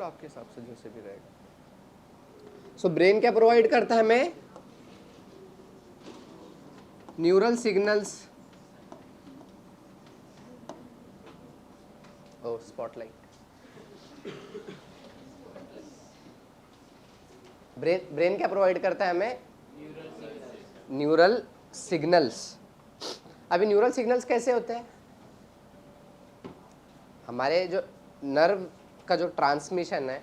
चलो आपके हिसाब से जैसे भी रहेगा। सो ब्रेन क्या प्रोवाइड करता है हमें? Neural signals. Oh spotlight. Brain क्या प्रोवाइड करता है हमें? Neural signals. अभी न्यूरल सिग्नल्स कैसे होते हैं? हमारे जो नर्व का जो ट्रांसमिशन है,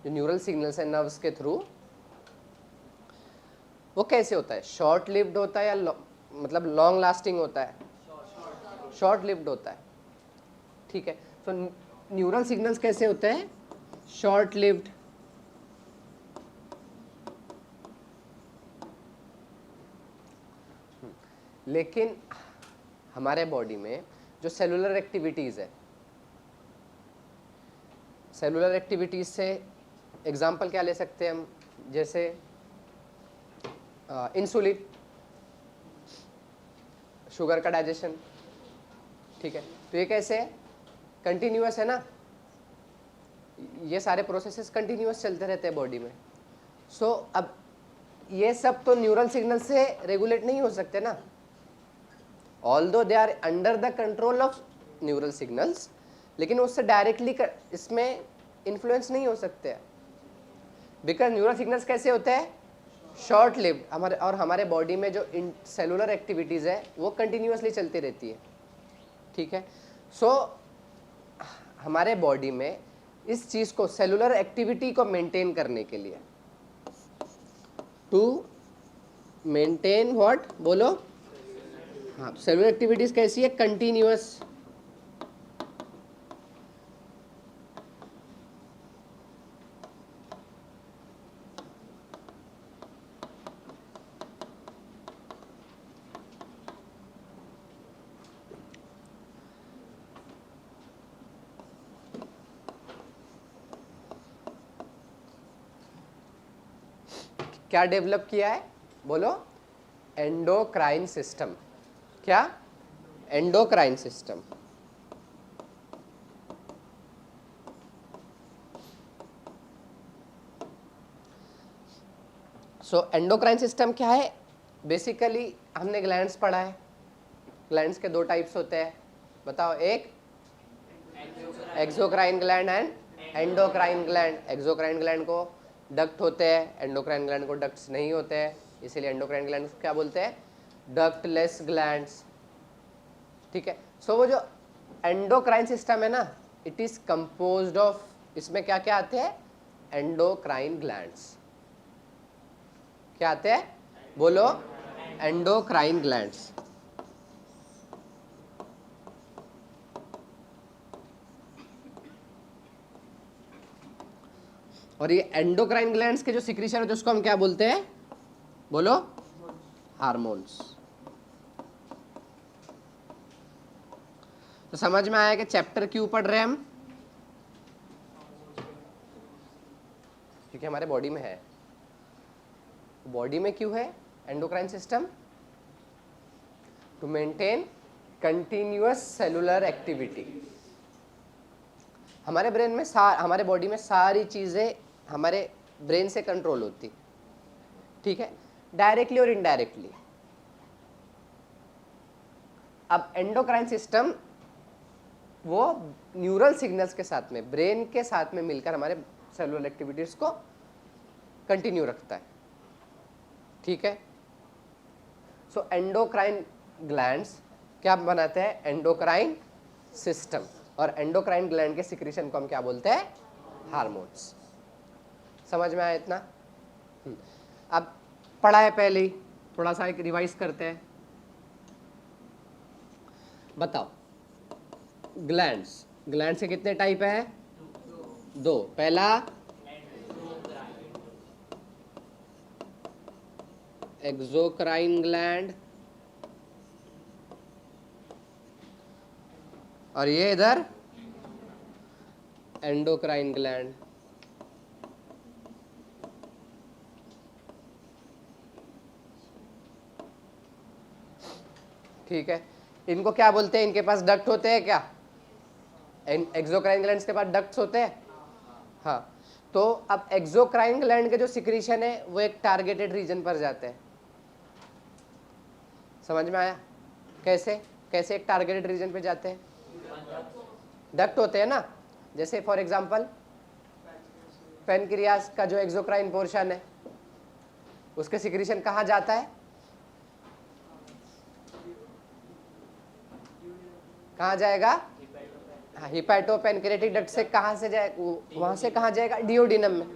जो न्यूरल सिग्नल्स है नर्व्स के थ्रू, वो कैसे होता है? शॉर्ट लिव्ड होता है या मतलब लॉन्ग लास्टिंग होता है? शॉर्ट लिव्ड होता है। ठीक है, तो न्यूरल सिग्नल्स कैसे होते हैं? Short lived. लेकिन हमारे बॉडी में जो सेलुलर एक्टिविटीज़ है, सेलुलर एक्टिविटीज़ से एग्जांपल क्या ले सकते हैं हम? जैसे इंसुलिन, शुगर का डाइजेशन। ठीक है, तो ये कैसे है? कंटिन्यूअस है ना, ये सारे प्रोसेसेस कंटिन्यूअस चलते रहते हैं बॉडी में। सो अब ये सब तो न्यूरल सिग्नल से रेगुलेट नहीं हो सकते ना, although they are under the control of neural signals, लेकिन उससे डायरेक्टली इसमें इन्फ्लुएंस नहीं हो सकते, बिकॉज न्यूरल सिग्नल्स कैसे होते हैं? Short lived. हमारे और हमारे बॉडी में जो सेलुलर एक्टिविटीज़ है वो कंटिन्यूअसली चलती रहती है। ठीक है, सो हमारे बॉडी में इस चीज़ को, सेलुलर एक्टिविटी को मेंटेन करने के लिए, टू मेंटेन व्हाट? बोलो। हाँ, सेलुलर एक्टिविटीज कैसी है? कंटिन्यूअस। क्या डेवलप किया है? बोलो। Endocrine system. क्या? Endocrine system. So endocrine system क्या है? बेसिकली हमने ग्लैंड्स पढ़ा है। ग्लैंड्स के दो टाइप्स होते हैं, बताओ। एक exocrine gland and endocrine gland. Exocrine gland को डक्ट होते हैं, एंडोक्राइन ग्लैंड को डक्ट्स नहीं होते हैं, इसीलिए एंडोक्राइन ग्लैंड को क्या बोलते हैं? Ductless glands. ठीक है, सो वो जो एंडोक्राइन सिस्टम है ना, इट इज कंपोज्ड ऑफ, इसमें क्या क्या आते हैं? Endocrine glands. क्या आते हैं? बोलो। Endocrine glands. और ये एंडोक्राइन ग्लैंड्स के जो सिक्रीशन है उसको हम क्या बोलते हैं? बोलो। हार्मोन्स। तो समझ में आया कि चैप्टर क्यों पढ़ रहे हैं हम? क्योंकि हमारे बॉडी में है। बॉडी में क्यों है endocrine system? To maintain continuous cellular activity. हमारे ब्रेन में हमारे बॉडी में सारी चीजें हमारे ब्रेन से कंट्रोल होती, ठीक है, डायरेक्टली और इनडायरेक्टली। अब एंडोक्राइन सिस्टम वो न्यूरल सिग्नल्स के साथ में, ब्रेन के साथ में मिलकर हमारे सेलुलर एक्टिविटीज को कंटिन्यू रखता है। ठीक है, सो एंडोक्राइन ग्लैंड्स क्या बनाते हैं? Endocrine system. और एंडोक्राइन ग्लैंड के सिक्रीशन को हम क्या बोलते हैं? हार्मोन्स। समझ में आया इतना? अब पढ़ा है पहले ही, थोड़ा सा एक रिवाइज करते हैं। बताओ, ग्लैंड्स, ग्लैंड्स के कितने टाइप है? दो। पहला एक्सोक्राइन ग्लैंड, और ये इधर एंडोक्राइन ग्लैंड। ठीक है, इनको क्या बोलते हैं? इनके पास डक्ट होते हैं क्या? एक्सोक्राइन ग्लैंड्स के पास डक्ट्स होते हैं? हाँ, तो अब एक्सोक्राइन ग्लैंड के जो सिक्रीशन है वो एक टारगेटेड रीजन पर जाते हैं। समझ में आया? कैसे कैसे एक टारगेटेड रीजन पे जाते हैं? डक्ट होते हैं ना, जैसे फॉर एग्जांपल पेनक्रियास का जो एक्सोक्राइन पोर्शन है उसके सिक्रीशन कहाँ जाता है? कहाँ जाएगा? हाँ, हिपैटोपेनक्रियाटिक डक्ट से कहाँ से जाए, वहां से कहाँ जाएगा? डिओडिनम में।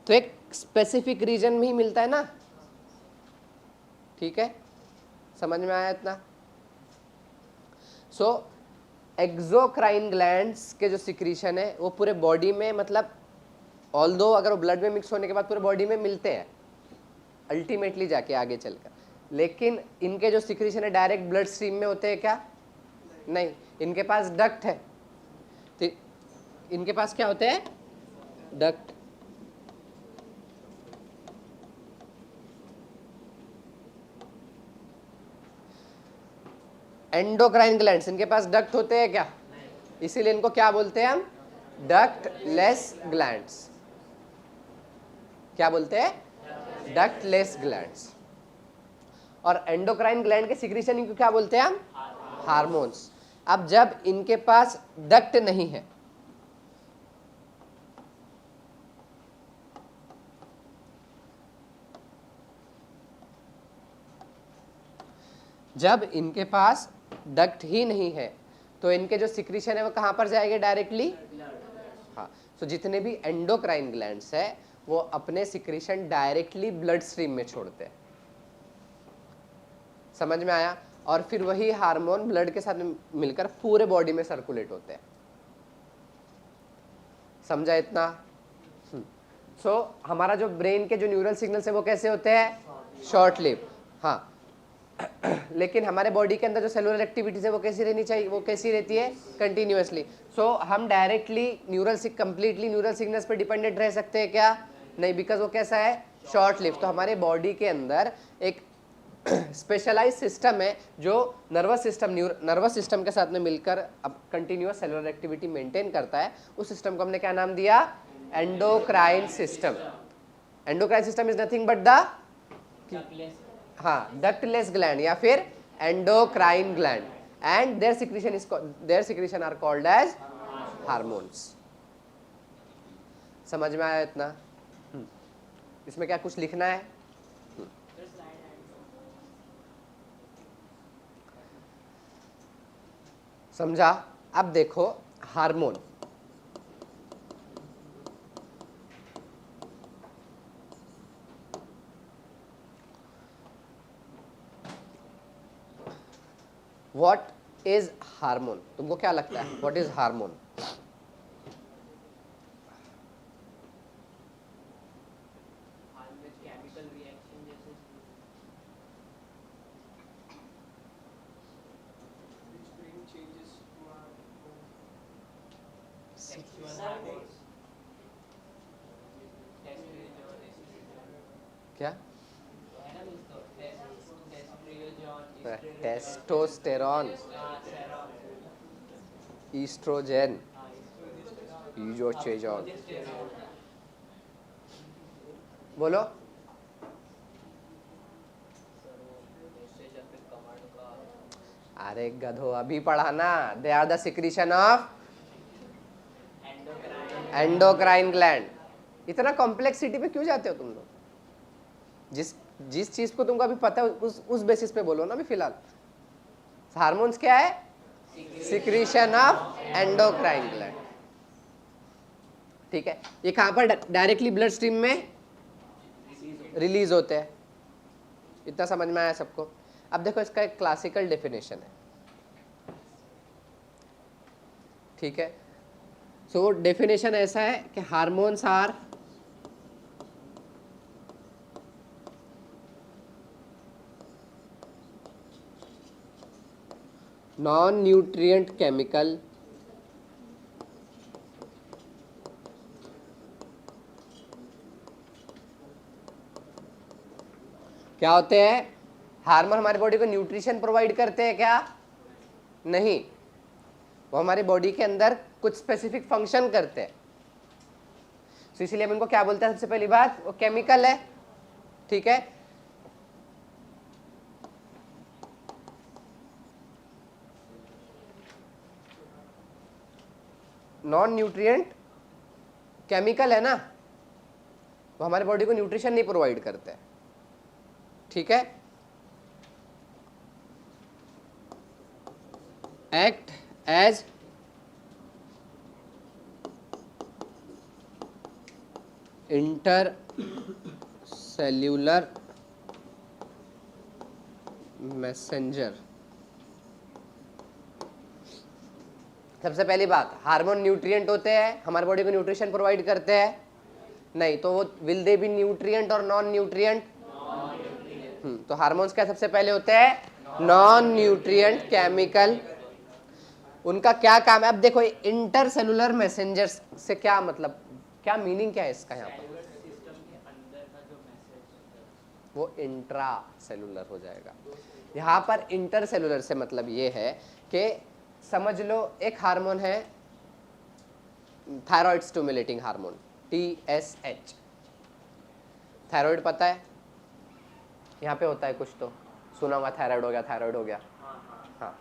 तो एक स्पेसिफिक रीजन में ही मिलता है ना। ठीक है, समझ में आया इतना? सो एक्सोक्राइन ग्लैंड्स के जो सिक्रीशन है वो पूरे बॉडी में, मतलब ऑल्दो अगर वो ब्लड में मिक्स होने के बाद पूरे बॉडी में मिलते हैं अल्टीमेटली जाके आगे चलकर, लेकिन इनके जो सिक्रीशन है डायरेक्ट ब्लड स्ट्रीम में होते हैं क्या? नहीं, इनके पास डक्ट है। तो इनके पास क्या होते हैं? डक्ट। एंडोक्राइन ग्लैंड्स, इनके पास डक्ट होते हैं क्या? इसीलिए इनको क्या बोलते हैं हम? Ductless glands. क्या बोलते हैं? Ductless glands. और एंडोक्राइन ग्लैंड के सिक्रीशन इनको क्या बोलते हैं हम? हार्मोन्स। अब जब इनके पास डक्ट नहीं है, जब इनके पास डक्ट ही नहीं है तो इनके जो सिक्रीशन है वो कहां पर जाएंगे? डायरेक्टली। हाँ, तो जितने भी एंडोक्राइन ग्लैंड्स है वो अपने सिक्रीशन डायरेक्टली ब्लड स्ट्रीम में छोड़ते हैं। समझ में आया? और फिर वही हार्मोन ब्लड के साथ मिलकर पूरे बॉडी में सर्कुलेट होते हैं। समझा इतना? सो हमारा जो ब्रेन के जो न्यूरल सिग्नल्स है वो कैसे होते हैं? Short live. हाँ, लेकिन हमारे बॉडी के अंदर जो सेलुलर एक्टिविटीज है वो कैसी रहनी चाहिए? वो कैसी रहती है? कंटिन्यूअसली। सो हम डायरेक्टली कंप्लीटली न्यूरल सिग्नल्स पे डिपेंडेंट रह सकते हैं क्या? नहीं, बिकॉज वो कैसा है? Short live. तो हमारे बॉडी के अंदर एक स्पेशलाइज सिस्टम है जो नर्वस सिस्टम के साथ में मिलकर अब कंटिन्यूअस सेलुलर एक्टिविटी मेंटेन करता है। उस सिस्टम को हमने क्या नाम दिया? Endocrine system. Endocrine system is nothing but the ductless gland या फिर endocrine gland, and their secretion are called as hormones. समझ में आया इतना? इसमें क्या कुछ लिखना है? समझा? अब देखो हार्मोन। What is hormone? तुमको क्या लगता है व्हाट इज हार्मोन? क्या? टेस्टोस्टेरॉन, ईस्ट्रोजन, ईजोस्टेरॉन। बोलो। अरे गधो, अभी पढ़ा ना। They are the secretion of endocrine gland. इतना कॉम्प्लेक्सिटी पे क्यों जाते हो तुम लोग? जिस चीज को तुमको अभी पता है उस बेसिस पे बोलो ना अभी फिलहाल। हार्मोन्स क्या है? Secretion of endocrine gland. ठीक है, ये कहां पर डायरेक्टली ब्लड स्ट्रीम में रिलीज होते हैं। इतना समझ में आया सबको? अब देखो इसका एक क्लासिकल डेफिनेशन है। ठीक है, सो डेफिनेशन ऐसा है कि हार्मोन्स आर non-nutrient chemical क्या होते हैं? हार्मोन हमारी बॉडी को न्यूट्रिशन प्रोवाइड करते हैं क्या? नहीं, वो हमारी बॉडी के अंदर कुछ स्पेसिफिक फंक्शन करते हैं। तो इसीलिए हम इनको क्या बोलते हैं? सबसे पहली बात, वो केमिकल है, ठीक है। नॉन न्यूट्रिएंट केमिकल है ना, वो हमारे बॉडी को न्यूट्रिशन नहीं प्रोवाइड करते, ठीक है। Act as inter cellular messenger. सबसे पहली बात, हार्मोन न्यूट्रिएंट होते हैं, हमारे बॉडी को न्यूट्रिशन प्रोवाइड करते हैं? नहीं, तो वो विल दे बी न्यूट्रिएंट और नॉन न्यूट्रिएंट? तो हार्मोन्स क्या सबसे पहले होते हैं? Non nutrient chemical. उनका क्या काम है? अब देखो इंटर सेलुलर मैसेंजर्स से क्या मतलब, क्या मीनिंग क्या है इसका? यहाँ पर वो इंट्रा सेलुलर हो जाएगा। यहाँ पर इंटर सेलुलर से मतलब ये है कि समझ लो एक हार्मोन है thyroid stimulating hormone, TSH। Thyroid पता है, यहाँ पे होता है कुछ तो सुना हुआ, थायराइड हो गया, थायराइड हो गया, हाँ।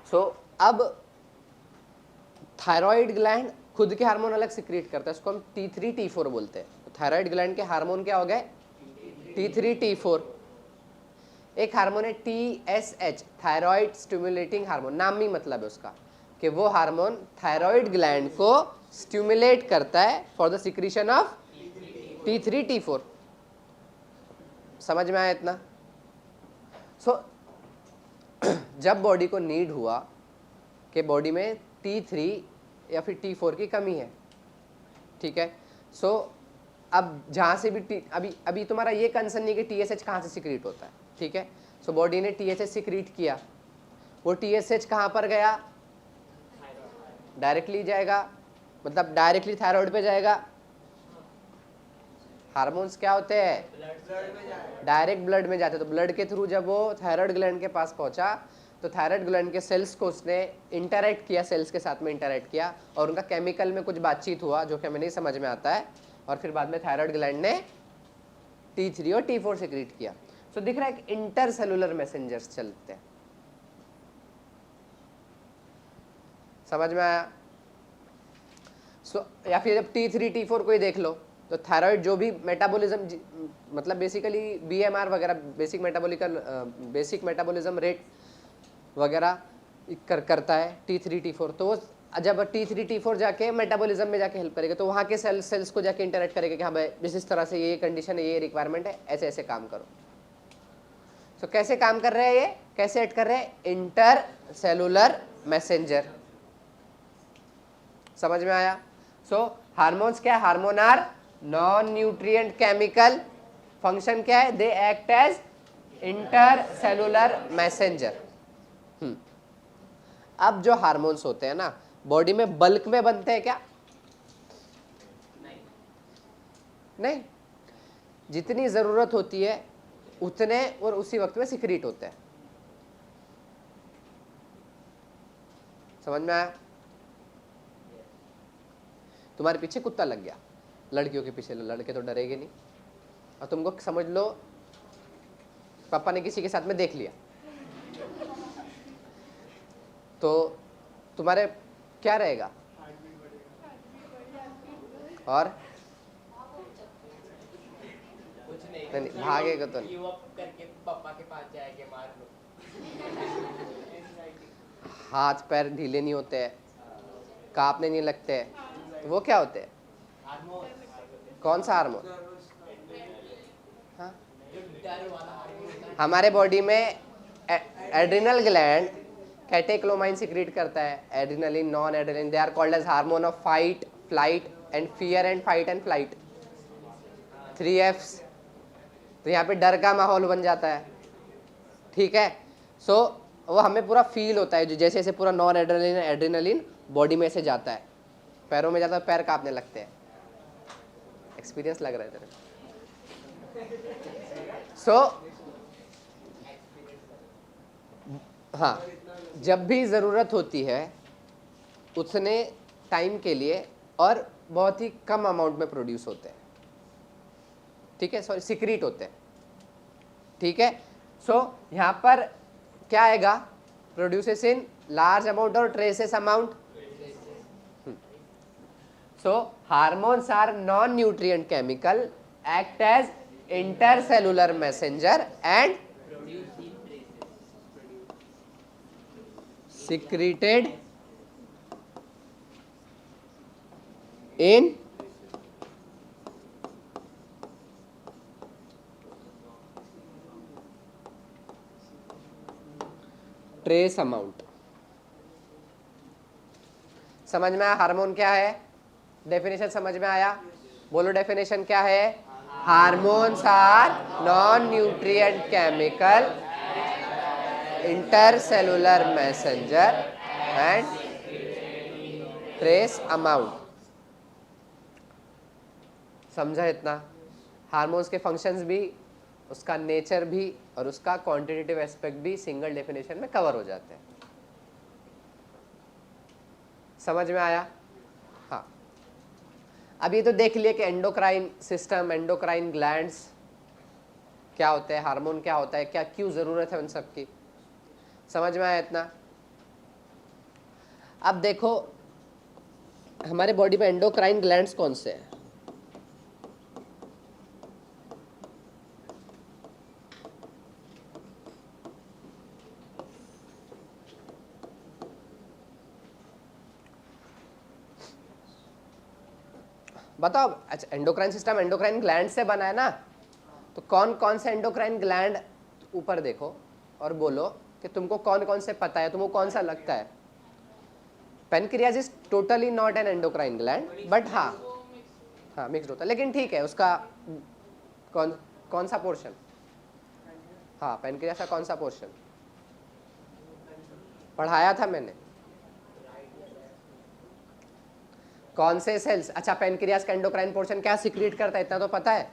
सो अब थायराइड ग्लैंड खुद के हार्मोन अलग सिक्रीट करता है, उसको हम T3 T4 बोलते हैं। तो थायराइड ग्लैंड के हार्मोन क्या हो गए? T3 T4। एक हार्मोन है TSH, थायराइड स्टिमुलेटिंग हार्मोन, नाम ही मतलब है उसका कि वो हार्मोन थायराइड ग्लैंड को स्टिमुलेट करता है for the secretion of T3 T4। समझ में आया इतना? सो जब बॉडी को नीड हुआ कि बॉडी में T3 या फिर T4 की कमी है, ठीक है, सो अब जहाँ से भी अभी तुम्हारा ये कंसर्न नहीं कि TSH कहाँ से सिक्रीट होता है, ठीक है। सो बॉडी ने TSH सिक्रीट किया, वो TSH कहाँ पर गया? डायरेक्टली जाएगा, मतलब डायरेक्टली थायराइड पे जाएगा। हार्मोन्स क्या होते हैं? डायरेक्ट ब्लड में जाते हैं। तो ब्लड के थ्रू जब वो थायराइड ग्लैंड के पास पहुंचा तो थायराइड ग्लैंड के सेल्स को उसने इंटरैक्ट किया, सेल्स के साथ में इंटरैक्ट किया और उनका केमिकल में कुछ बातचीत हुआ जो कि हमें नहीं समझ में आता है, और फिर बाद में थायराइड ग्लैंड ने T3 और T4 सिक्रीट किया। सो दिख रहा है कि इंटर सेलुलर मैसेंजर्स चलते हैं। समझ में आया? सो या फिर जब T3 T4 को ही देख लो तो थायराइड जो भी मेटाबॉलिज्म, मतलब बेसिकली BMR वगैरह, बेसिक मेटाबॉलिज्म रेट वगैरह करता है T3 T4, तो वो जब T3 T4 जाके मेटाबॉलिज्म में जाके हेल्प करेगा तो वहाँ के सेल्स को जाके इंटरेक्ट करेगा कि हाँ भाई जिस तरह से ये कंडीशन है, ये रिक्वायरमेंट है, ऐसे ऐसे काम करो। सो कैसे काम कर रहे हैं ये, कैसे ऐड कर रहे हैं? Inter cellular messenger. समझ में आया? सो हार्मोन्स क्या है? Hormone are non nutrient chemical. Function क्या है? They act as inter cellular messenger. अब जो हार्मोन्स होते हैं ना, बॉडी में बल्क में बनते हैं क्या? नहीं, जितनी जरूरत होती है उतने और उसी वक्त में सिक्रीट होते हैं। समझ में आया? तुम्हारे पीछे कुत्ता लग गया, लड़कियों के पीछे, लड़के तो डरेंगे नहीं, और तुमको समझ लो पापा ने किसी के साथ में देख लिया, तो तुम्हारे क्या रहेगा? और कुछ नहीं, भागेगा तो नहीं। करके पापा के पास जाएंगे, मार लो। हाथ पैर ढीले नहीं होते हैं, कांपने नहीं लगते हैं, तो वो क्या होते हैं? कौन सा हार्मोन? हाँ, हमारे बॉडी में एड्रिनल ग्लैंड कैटेक्लोमाइन सिक्रीट करता है, adrenaline, non adrenaline, they are called as hormone of fight, flight and fear and fight and flight, 3 Fs। तो यहाँ पे डर का माहौल बन जाता है, ठीक है। सो वो हमें पूरा फील होता है, जो जैसे जैसे पूरा नॉन एड्रिनलिन एड्रिनलिन बॉडी में से जाता है, पैरों में जाता है, पैर कांपने लगते हैं। एक्सपीरियंस लग रहा है तेरे? सो हाँ, जब भी ज़रूरत होती है उतने टाइम के लिए और बहुत ही कम अमाउंट में प्रोड्यूस होते हैं, ठीक है, सॉरी सिक्रीट होते हैं, ठीक है। सो यहाँ पर क्या आएगा, प्रोड्यूसेस इन लार्ज अमाउंट और traces amount. So hormones are non nutrient chemical, act as intercellular messenger and secreted in trace amount। समझ में आया हार्मोन क्या है, डेफिनेशन समझ में आया, बोलो डेफिनेशन क्या है। Hormones are non nutrient chemical, intercellular messenger and trace amount. समझा इतना, हार्मोन्स के फंक्शंस भी, उसका नेचर भी और उसका क्वांटिटेटिव एस्पेक्ट भी सिंगल डेफिनेशन में कवर हो जाते हैं। समझ में आया। हाँ, अब ये तो देख लिया कि एंडोक्राइन सिस्टम, एंडोक्राइन ग्लैंड्स क्या होते हैं, हार्मोन क्या होता है, क्या क्यों जरूरत है उन सब की, समझ में आया इतना। अब देखो हमारे बॉडी में एंडोक्राइन ग्लैंड्स कौन से हैं। बताओ, अच्छा एंडोक्राइन सिस्टम एंडोक्राइन ग्लैंड से बना है ना, तो कौन कौन से एंडोक्राइन ग्लैंड, ऊपर देखो और बोलो कि तुमको कौन कौन से पता है, तुमको कौन सा लगता है। Pancreas is totally not an endocrine gland, but हाँ मिक्स्ड होता है, लेकिन ठीक है, उसका कौन कौन सा पोर्शन, हाँ पेनक्रियाज का कौन सा पोर्शन पढ़ाया था मैंने, कौन से सेल्स। अच्छा पेनक्रियाज का एंडोक्राइन पोर्शन क्या सिक्रीट करता है, इतना तो पता है,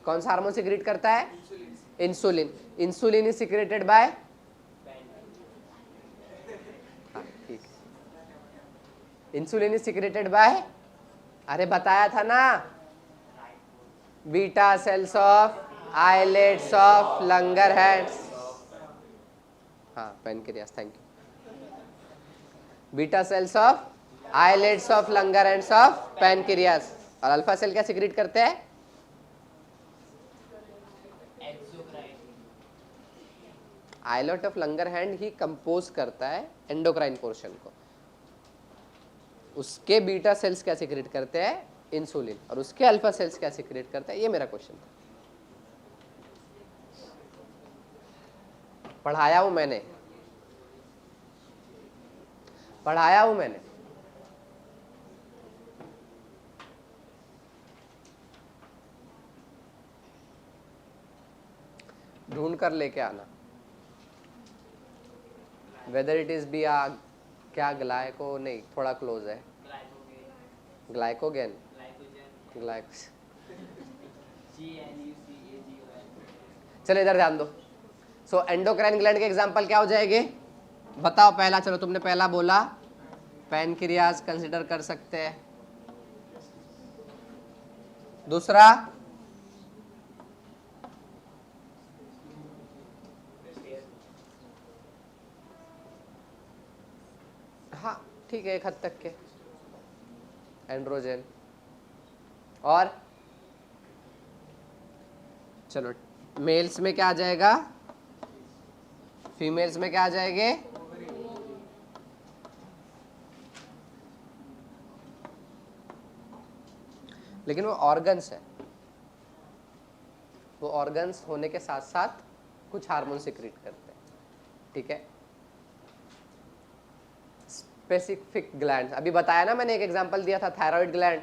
कौन सा हार्मोन सिक्रीट करता है, insulin. Insulin is secreted bye, हाँ ठीक है, इंसुलिन इज सिक्रेटेड बाय, अरे बताया था ना, beta cells of islets of Langerhans, हाँ pancreas, thank you. Beta cells of islets of Langerhans of pancreas, और अल्फा सेल क्या सिक्रीट करते हैं, आइलेट ऑफ लंगरहैंस ही कंपोज करता है एंडोक्राइन पोर्शन को, उसके बीटा सेल्स क्या सिक्रेट करते हैं, इंसुलिन, और उसके अल्फा सेल्स क्या सिक्रेट करते हैं, ये मेरा क्वेश्चन था। पढ़ाया हूं मैंने, पढ़ाया हूं मैंने। ढूंढ कर लेके आना, वेदर इट इज बी आ क्या ग्लाइको, नहीं थोड़ा क्लोज है, ग्लाइकोगेन, ग्लाइकोस, चलो इधर ध्यान दो। सो एंडोक्राइन ग्लैंड के एग्जांपल क्या हो जाएंगे, बताओ पहला, चलो तुमने पहला बोला पैनक्रियाज कंसिडर कर सकते हैं, दूसरा हाँ ठीक है, एक हद तक के एंड्रोजन, और चलो मेल्स में क्या आ जाएगा, फीमेल्स में क्या आ जाएंगे, लेकिन वो ऑर्गन्स है, वो ऑर्गन्स होने के साथ साथ कुछ हार्मोन सिक्रीट करते हैं, ठीक है। स्पेसिफिक ग्लैंड, अभी बताया ना मैंने, एक एग्जांपल दिया था थायराइड ग्लैंड,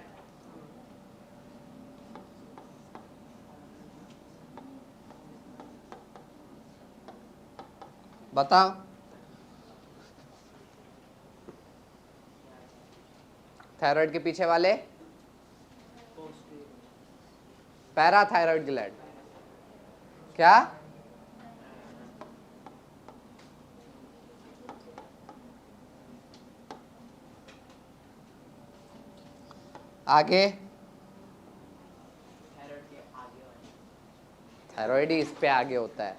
बताओ थायराइड के पीछे वाले, पैराथायराइड ग्लैंड, क्या, आगे थायराइड के आगे वाले थायराइड ही इस पे आगे होता है,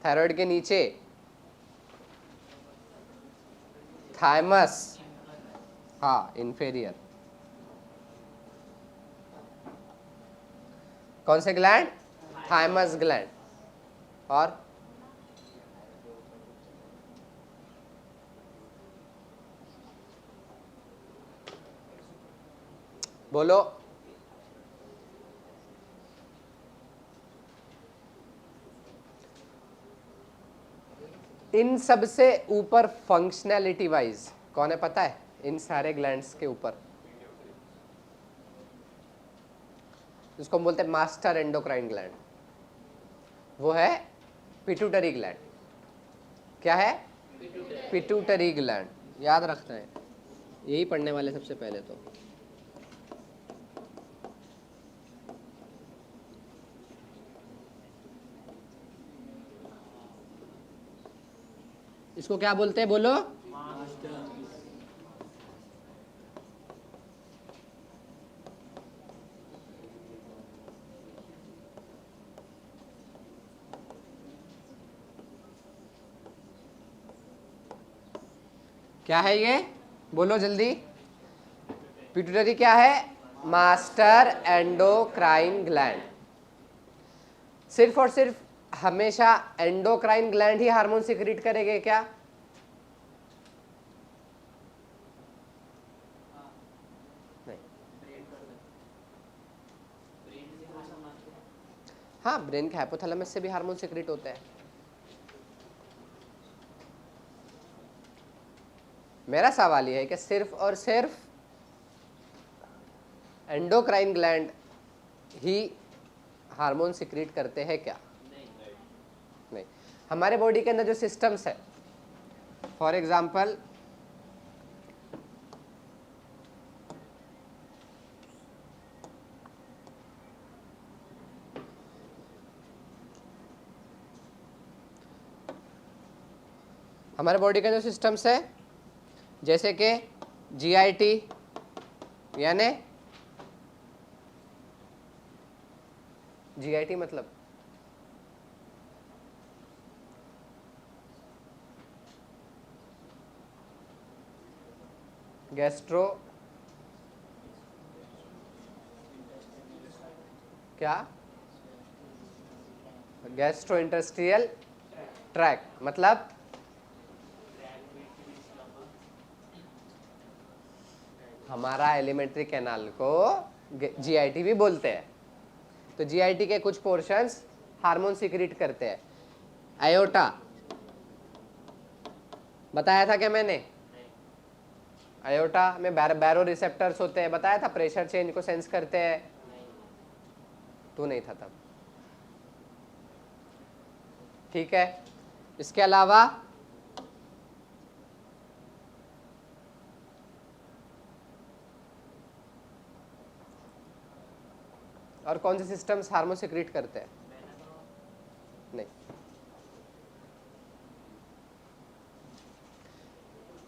थायराइड के नीचे थाइमस, हाँ इंफेरियर। कौन से ग्लैंड? Thymus gland. और बोलो, इन सब से ऊपर फंक्शनैलिटी वाइज कौन है पता है? इन सारे ग्लैंड्स के ऊपर जिसको हम बोलते हैं मास्टर एंडोक्राइन ग्लैंड, वो है पिट्यूटरी ग्लैंड। क्या है? Pituitary gland. याद रखना है, यही पढ़ने वाले सबसे पहले तो। इसको क्या बोलते हैं बोलो? क्या है ये? बोलो जल्दी। पिट्यूटरी क्या है? Master endocrine gland. सिर्फ और सिर्फ हमेशा एंडोक्राइन ग्लैंड ही हार्मोन सिक्रीट करेंगे क्या? नहीं। हाँ, ब्रेन के हाइपोथैलेमस से भी हार्मोन सिक्रीट होते हैं। मेरा सवाल यह है कि सिर्फ और सिर्फ एंडोक्राइन ग्लैंड ही हार्मोन सिक्रीट करते हैं क्या? नहीं। हमारे बॉडी के अंदर जो सिस्टम्स है, फॉर एग्जाम्पल हमारे बॉडी के जो सिस्टम्स है, जैसे कि जीआईटी यानी जीआईटी मतलब गैस्ट्रो क्या? गैस्ट्रो इंटेस्टिनल ट्रैक्ट मतलब हमारा एलिमेंट्री कैनाल को जीआईटी भी बोलते हैं। तो जीआईटी के कुछ पोर्शंस हार्मोन सिक्रीट करते हैं। आयोटा बताया था क्या मैंने? आयोटा में बैरो रिसेप्टर्स होते हैं, बताया था, प्रेशर चेंज को सेंस करते हैं। तू नहीं था तब, ठीक है। इसके अलावा और कौन से सिस्टम्स हार्मोन सिक्रीट करते हैं? नहीं।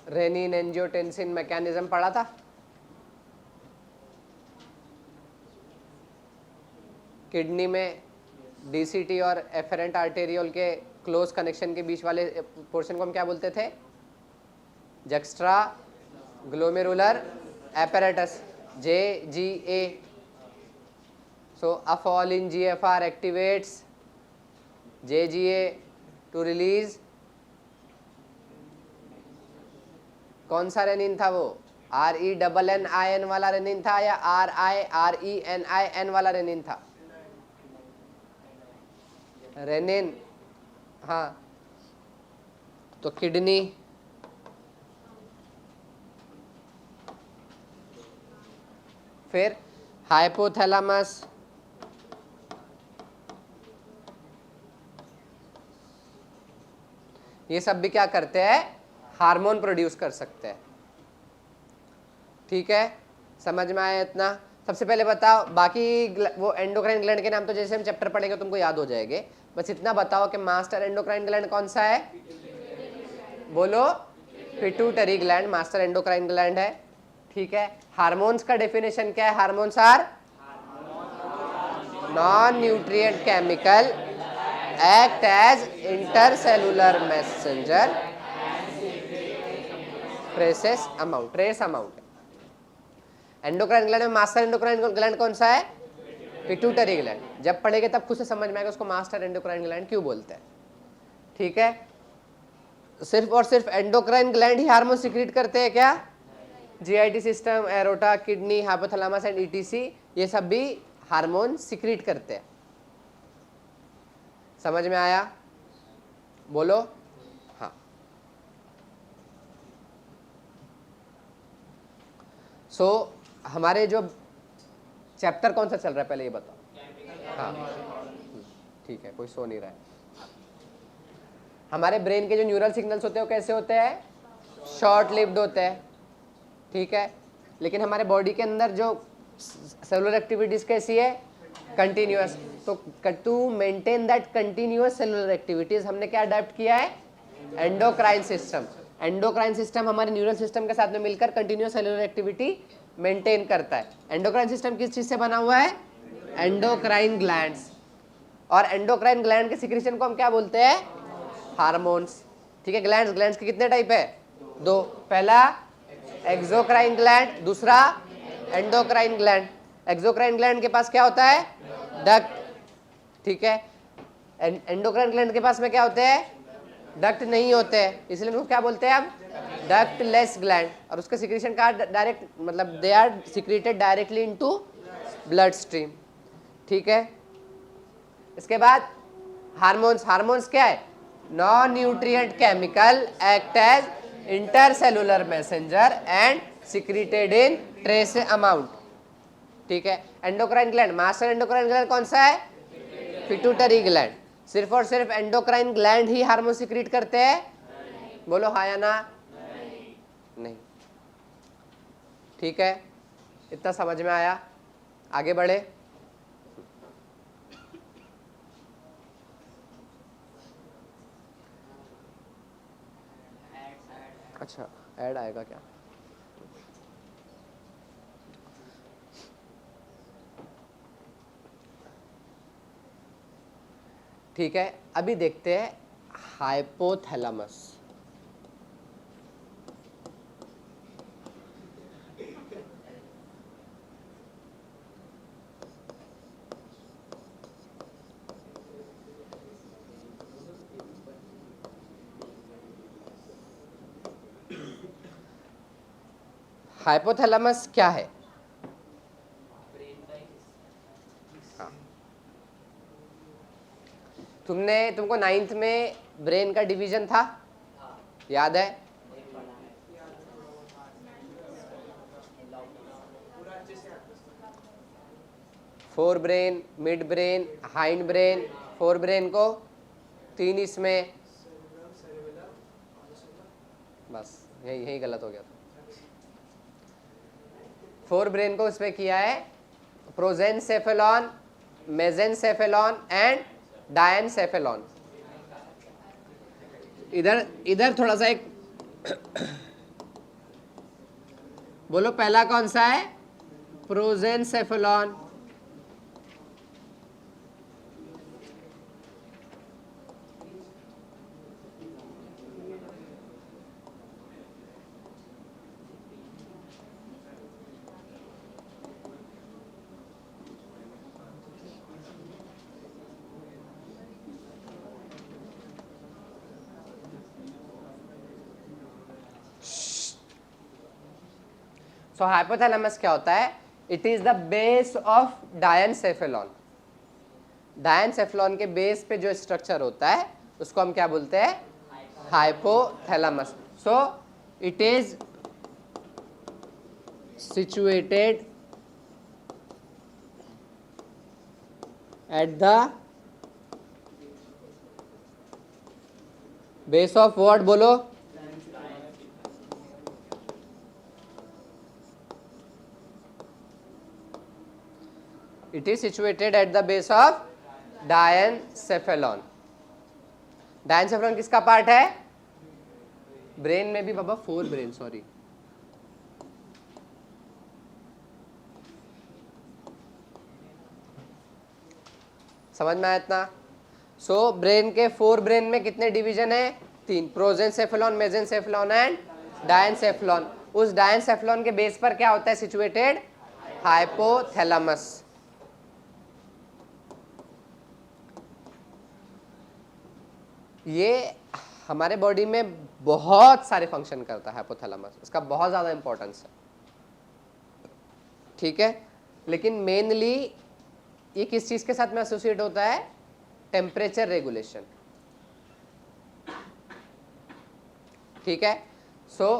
रेनिन एंजियोटेंसिन मैकेनिज्म पढ़ा था? किडनी में डीसीटी और एफेरेंट आर्टेरियोल के क्लोज कनेक्शन के बीच वाले पोर्शन को हम क्या बोलते थे? Juxta glomerular apparatus, JGA. So a fall in GFR activates JGA to release कौन सा रेनिन था वो? RENNIN वाला रेनिन था या RIRENIN वाला रेनिन था? रेनिन, हाँ। तो किडनी, फिर हाइपोथैलेमस, ये सब भी क्या करते हैं? हार्मोन प्रोड्यूस कर सकते हैं। ठीक है, समझ में आया इतना? सबसे पहले बताओ, बाकी वो एंडोक्राइन ग्लैंड के नाम तो जैसे हम चैप्टर पढ़ेंगे तुमको याद हो जाएंगे, बस इतना बताओ कि मास्टर एंडोक्राइन ग्लैंड कौन सा है? बोलो। Pituitary gland master endocrine gland है। ठीक है, हार्मोन्स का डेफिनेशन क्या है? Hormones are non nutrient chemical act as intercellular messenger trace amount. Endocrine gland में मास्टर एंडोक्राइन ग्लैंड कौन सा है? Pituitary gland. जब पढ़ेंगे तब खुद से समझ में आएगा उसको मास्टर एंडोक्राइन ग्लैंड क्यों बोलते हैं। ठीक है, सिर्फ और सिर्फ एंडोक्राइन ग्लैंड ही हार्मोन सिक्रीट करते हैं क्या? JIT system, aorta, kidney, hypothalamus and etc, ये सब भी हार्मोन सिक्रीट करते हैं। समझ में आया? बोलो हाँ। हमारे जो चैप्टर कौन सा चल रहा है पहले ये बताओ। हाँ ठीक है, कोई सो नहीं रहा है। हमारे ब्रेन के जो न्यूरल सिग्नल्स होते हैं वो कैसे होते हैं? शॉर्ट लिव्ड होते हैं। ठीक है, लेकिन हमारे बॉडी के अंदर जो सेलुलर एक्टिविटीज कैसी है? कंटिन्यूअस। तो to maintain that continuous cellular activities हमने क्या अडॉप्ट किया है? Endocrine system. एंडोक्राइन सिस्टम हमारे न्यूरल सिस्टम के साथ में मिलकर कंटिन्यूअस सेलुलर एक्टिविटी मेंटेन करता है। एंडोक्राइन सिस्टम किस चीज से बना हुआ है? Endocrine glands. और एंडोक्राइन ग्लैंड के सिक्रीशन को हम क्या बोलते हैं? हार्मोन्स। ठीक है, ग्लैंड्स के कितने टाइप है? दो। पहला एक्सोक्राइन ग्लैंड, दूसरा एंडोक्राइन ग्लैंड। एक्सोक्राइन ग्लैंड के पास क्या होता है? डक्ट। ठीक है, एंडोक्राइन ग्लैंड के पास में क्या होते हैं? डक्ट नहीं होते हैं, इसलिए उनको क्या बोलते हैं हम? Ductless gland. और उसका सिक्रीशन का डायरेक्ट मतलब they are secreted directly into blood stream. ठीक है, इसके बाद हार्मोन्स। हार्मोन्स क्या है? Non nutrient chemical act as intercellular messenger and secreted in trace amount. ठीक है, endocrine gland, master endocrine gland कौन सा है? Pituitary gland. सिर्फ और सिर्फ एंडोक्राइन ग्लैंड ही हार्मोन सिक्रीट करते हैं? बोलो हाँ या ना? नहीं। ठीक है, इतना समझ में आया? आगे बढ़े। अच्छा, ऐड आएगा क्या? ठीक है, अभी देखते हैं हाइपोथैलेमस। हाइपोथैलेमस क्या है? हाँ, तुमको 9th में ब्रेन का डिवीजन था, याद है? Fore brain, mid brain, hind brain. Fore brain को 3 इसमें, बस यही गलत हो गया था। फोर ब्रेन को इसमें किया है प्रोजेनसेफेलॉन, मेजेनसेफेलॉन एंड डायनसेफेलॉन। इधर थोड़ा सा एक बोलो, पहला कौन सा है? प्रोजेनसेफेलॉन। सो हाइपोथैलेमस क्या होता है? It is the base of diencephalon. Diencephalon के बेस पे जो स्ट्रक्चर होता है उसको हम क्या बोलते हैं? Hypothalamus. So it is situated at the base of what? बोलो। It is situated at the base of diencephalon. Diencephalon किसका पार्ट है? ब्रेन में भी बाबा, 4 ब्रेन, सॉरी समझ में आया इतना? सो ब्रेन के 4 ब्रेन में कितने डिवीजन है? 3, प्रोजेंसेफेलॉन, मेसेंसेफेलॉन एंड डायंसेफेलॉन। उस डायंसेफेलॉन के बेस पर क्या होता है सिचुएटेड? हाइपोथैलेमस। ये हमारे बॉडी में बहुत सारे फंक्शन करता है हाइपोथैलेमस, इसका बहुत ज्यादा इंपॉर्टेंस है, ठीक है। लेकिन मेनली ये किस चीज के साथ में एसोसिएट होता है? टेम्परेचर रेगुलेशन, ठीक है। So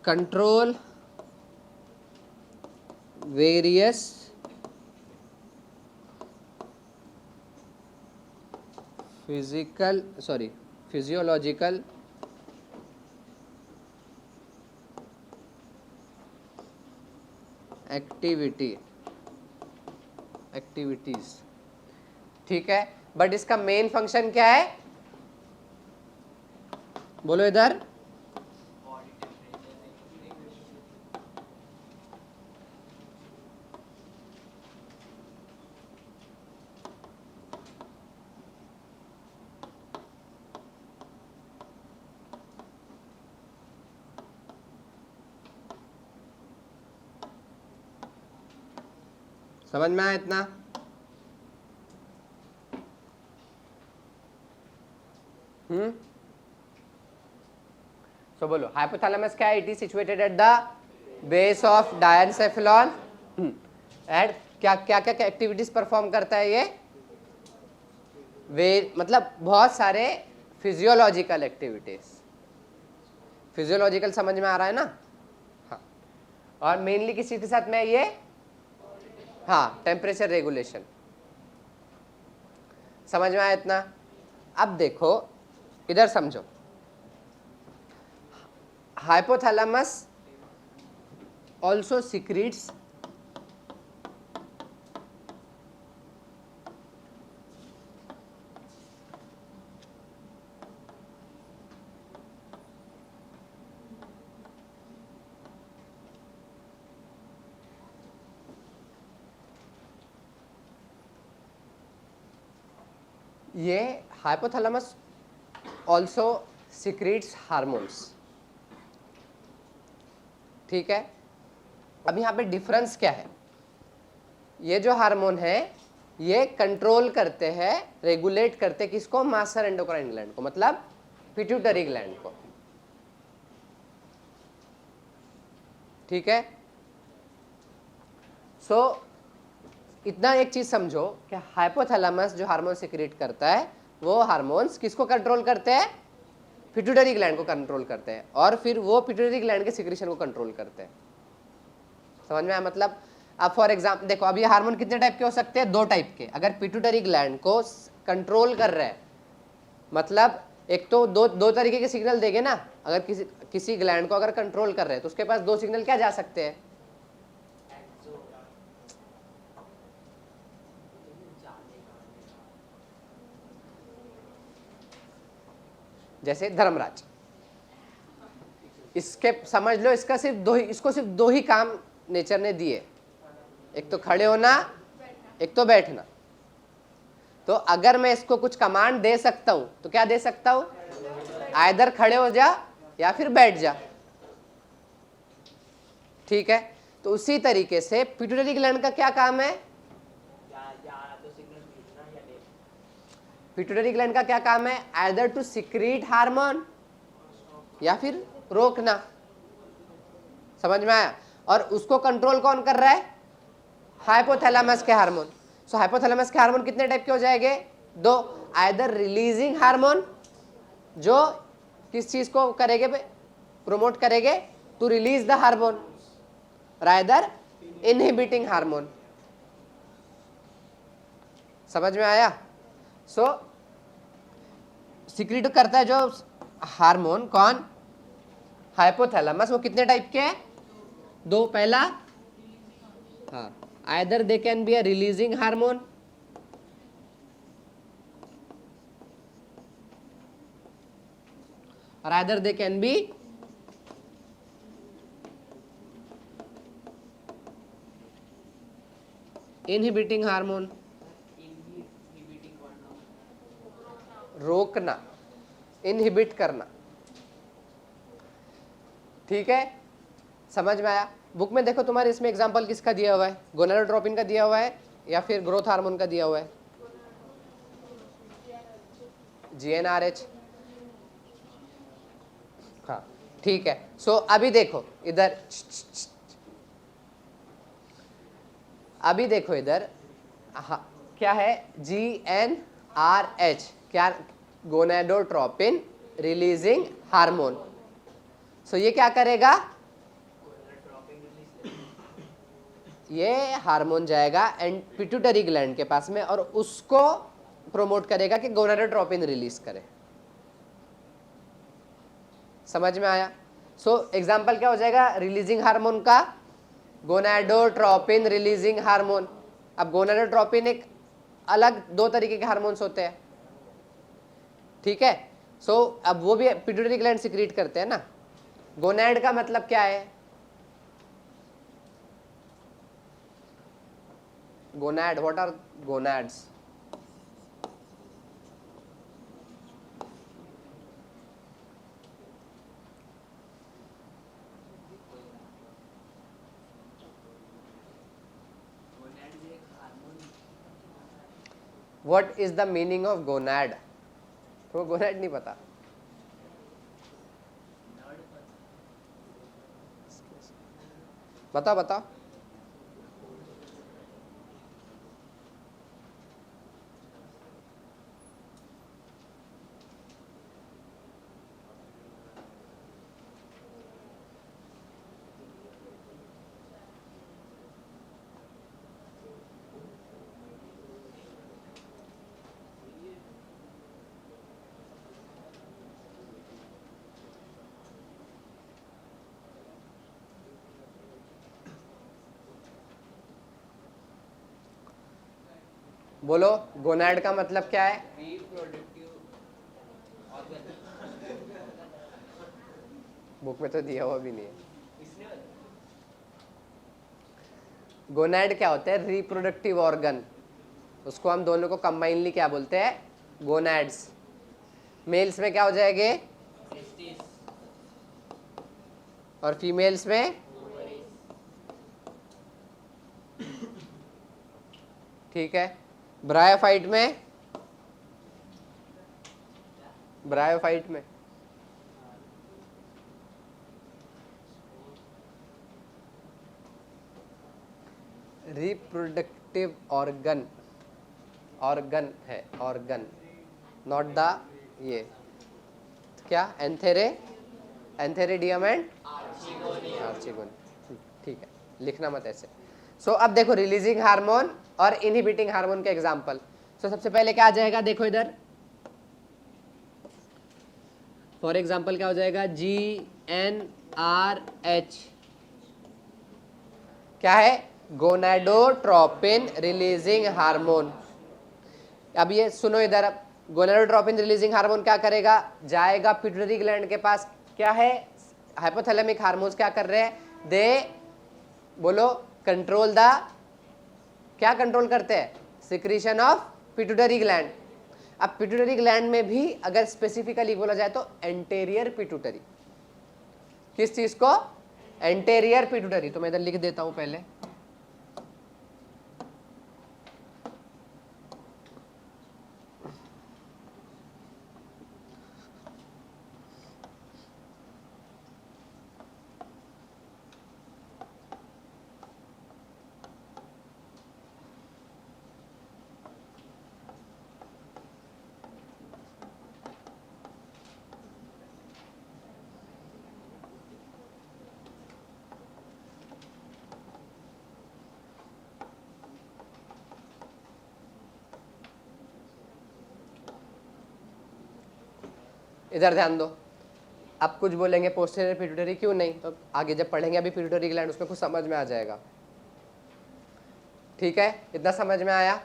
control various physiological activities, ठीक है। बट इसका मेन फंक्शन क्या है? बोलो इधर। समझ में आया इतना? सो बोलो हाइपोथैलेमस क्या है? It is situated at the base of diencephalon and क्या क्या क्या एक्टिविटीज परफॉर्म करता है ये? वे मतलब बहुत सारे फिजियोलॉजिकल एक्टिविटीज। फिजियोलॉजिकल समझ में आ रहा है ना? हाँ। और मेनली किस चीज के साथ में है ये? हाँ, टेम्परेचर रेगुलेशन। समझ में आया इतना? अब देखो इधर समझो, हाइपोथैलेमस ऑल्सो सिक्रीट्स ये हाइपोथैलेमस ऑल्सो सिक्रीट्स हार्मोन्स, ठीक है। अब यहाँ पे डिफरेंस क्या है? ये जो हार्मोन है ये कंट्रोल करते हैं, रेगुलेट करते किसको? मास्टर एंडोक्राइन ग्लैंड को, मतलब पिट्यूटरी ग्लैंड को, ठीक है। सो इतना एक चीज समझो कि हाइपोथैलेमस जो हार्मोन सिक्रीट करता है वो हार्मोन्स किसको कंट्रोल करते हैं? पिट्यूटरी ग्लैंड को कंट्रोल करते हैं, और फिर वो पिट्यूटरी ग्लैंड के सिक्रीशन को कंट्रोल करते हैं। समझ में आया? मतलब अब फॉर एग्जाम्पल देखो, अब ये हार्मोन कितने टाइप के हो सकते हैं? 2 टाइप के। अगर पिट्यूटरी ग्लैंड को कंट्रोल कर रहे हैं, मतलब एक तो दो तरीके के सिग्नल देंगे ना। अगर किसी ग्लैंड को अगर कंट्रोल कर रहे हैं तो उसके पास 2 सिग्नल क्या जा सकते हैं? जैसे धर्मराज, इसके समझ लो इसको सिर्फ दो ही काम नेचर ने दिए, एक तो खड़े होना, एक तो बैठना। तो अगर मैं इसको कुछ कमांड दे सकता हूं तो क्या दे सकता हूं? आइदर खड़े हो जा या फिर बैठ जा, ठीक है। तो उसी तरीके से पिट्यूटरी ग्लैंड का क्या काम है? पिट्यूटरी ग्लैंड का क्या काम है? आइदर टू सिक्रीट हार्मोन या फिर रोकना। समझ में आया? और उसको कंट्रोल कौन कर रहा है? हाइपोथैलेमस के हार्मोन। सो हाइपोथैलेमस के हार्मोन कितने टाइप के हो जाएंगे? 2। आइदर रिलीजिंग हार्मोन, जो किस चीज को करेंगे? प्रोमोट करेंगे टू रिलीज द हार्मोन, और आइदर इनहिबिटिंग हार्मोन। समझ में आया? सो सिक्रीट करता है जो हार्मोन, कौन? हाइपोथैलेमस। वो कितने टाइप के हैं? 2। पहला, हाँ, either they can be a releasing hormone, और either they can be inhibiting hormone, रोकना, इनहिबिट करना। ठीक है, समझ में आया? बुक में देखो तुम्हारे इसमें एग्जांपल किसका दिया हुआ है, गोनाडोट्रोपिन का दिया हुआ है या फिर ग्रोथ हार्मोन का दिया हुआ है? GnRH। हाँ ठीक है। सो अभी देखो इधर, अभी देखो इधर, हाँ क्या है, GnRH, क्या, गोनाडोट्रोपिन रिलीजिंग हार्मोन। सो ये क्या करेगा, ये हार्मोन जाएगा एंड पिट्यूटरी ग्लैंड के पास में और उसको प्रोमोट करेगा कि गोनाडोट्रोपिन रिलीज करे। समझ में आया? सो एग्जांपल क्या हो जाएगा रिलीजिंग हार्मोन का, गोनाडोट्रोपिन रिलीजिंग हार्मोन। अब गोनाडोट्रोपिन एक अलग दो तरीके के हार्मोन्स होते हैं, ठीक है? सो अब वो भी पिट्यूटरी ग्लैंड सिक्रीट करते हैं ना। गोनैड का मतलब क्या है, gonad, what are gonads? What is the meaning of gonad? तो गोनैड नहीं पता? बताओ बताओ। बोलो गोनैड का मतलब क्या है? बुक में तो दिया हुआ भी नहीं है। गोनैड क्या होता है, रिप्रोडक्टिव ऑर्गन। उसको हम दोनों को कंबाइनली क्या बोलते हैं, गोनैड्स। मेल्स में क्या हो जाएंगे, और फीमेल्स में, ठीक है। ब्रायोफाइट में, ब्रायोफाइट में रिप्रोडक्टिव ऑर्गन, ऑर्गन है, ऑर्गन, नॉट द ये क्या, एंथेरे, एंथेरिडियम एंड आर्चिगोन। ठीक है, लिखना मत ऐसे। सो अब देखो रिलीजिंग हार्मोन और इनहिबिटिंग हार्मोन के एग्जांपल। सो सबसे पहले क्या आ जाएगा, देखो इधर फॉर एग्जांपल क्या हो जाएगा, GnRH क्या है, गोनाडोट्रोपिन रिलीजिंग हार्मोन। अब ये सुनो इधर, अब गोनाडोट्रोपिन रिलीजिंग हार्मोन क्या करेगा, जाएगा पिट्यूटरी ग्लैंड के पास, क्या है, हाइपोथैलेमिक हार्मोन्स क्या कर रहे हैं, दे बोलो कंट्रोल द, क्या कंट्रोल करते हैं, सिक्रीशन ऑफ पिट्यूटरी ग्लैंड। अब पिट्यूटरी ग्लैंड में भी अगर स्पेसिफिकली बोला जाए तो एंटेरियर पिट्यूटरी, किस चीज को, एंटेरियर पिट्यूटरी। तो मैं इधर लिख देता हूं पहले, इधर ध्यान दो। अब कुछ बोलेंगे पोस्टीरियर पिट्यूटरी, क्यों नहीं, तो आगे जब पढ़ेंगे अभी पिट्यूटरी ग्लैंड उसमें कुछ समझ में आ जाएगा। ठीक है, इतना समझ में आया,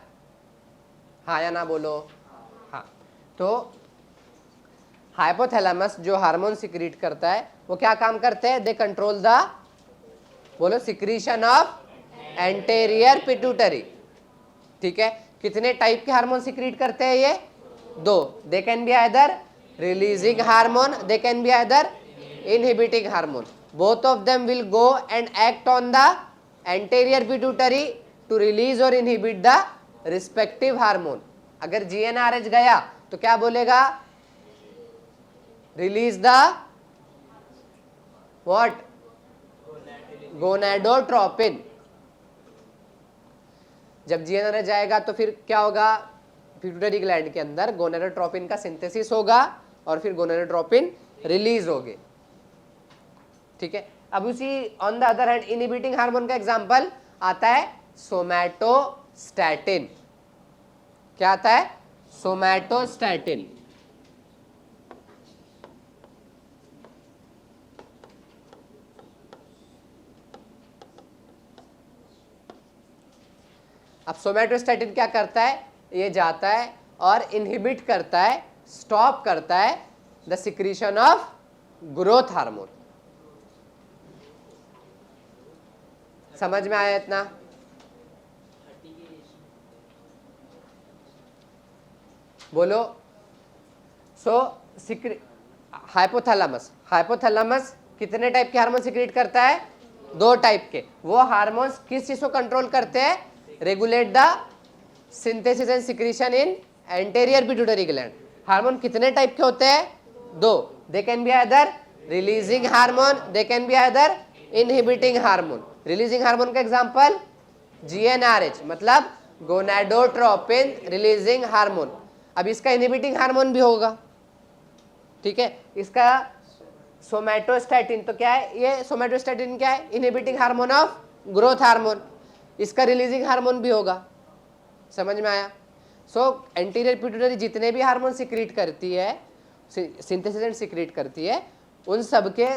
हाँ या ना बोलो? हाँ। तो हाइपोथैलेमस जो हार्मोन सिक्रीट करता है वो क्या काम करते हैं, दे कंट्रोल द, बोलो सिक्रीशन ऑफ एंटेरियर पिट्यूटरी। ठीक है, कितने टाइप के हार्मोन सिक्रीट करते हैं ये? दो. दे can be either releasing hormone, they can be either inhibiting hormone. Both of them will go and act on the anterior pituitary to release or inhibit the respective hormone. अगर GnRH गया तो क्या बोलेगा? Release the what? Gonadotropin. जब GnRH जाएगा तो फिर क्या होगा? पिट्यूटरी ग्लैंड के अंदर गोनाडोट्रोपिन का सिंथेसिस होगा और फिर गोनाडोट्रोपिन रिलीज होगी. ठीक है, अब उसी on the other hand inhibiting hormone का एग्जांपल आता है सोमैटोस्टैटिन. क्या आता है? सोमैटोस्टैटिन. अब सोमैटोस्टैटिन क्या करता है? ये जाता है और इनहिबिट करता है, स्टॉप करता है the secretion of growth hormone. समझ में आया इतना? बोलो. हाइपोथैलेमस. हाइपोथैलेमस कितने टाइप के हार्मोन सिक्रीट करता है? दो टाइप के. वो हार्मोन्स किस चीज को कंट्रोल करते हैं? Regulate the synthesis and secretion in anterior pituitary gland. Hormone कितने टाइप के होते हैं? दो. दे can be either releasing hormone, they can be either inhibiting hormone. Releasing hormone का एग्जांपल GnRH, मतलब गोनाडोट्रोपिन रिलीजिंग हार्मोन. अब इसका इनहिबिटिंग हार्मोन भी होगा. ठीक है, इसका सोमैटोस्टैटिन. तो क्या है ये? सोमैटोस्टैटिन क्या है? Inhibiting hormone of growth hormone. इसका रिलीजिंग हार्मोन भी होगा. समझ में आया? सो एंटीरियर पिट्यूटरी जितने भी हार्मोन सिक्रीट करती है, सिंथेसिस एंड सिक्रीट करती है, उन सब के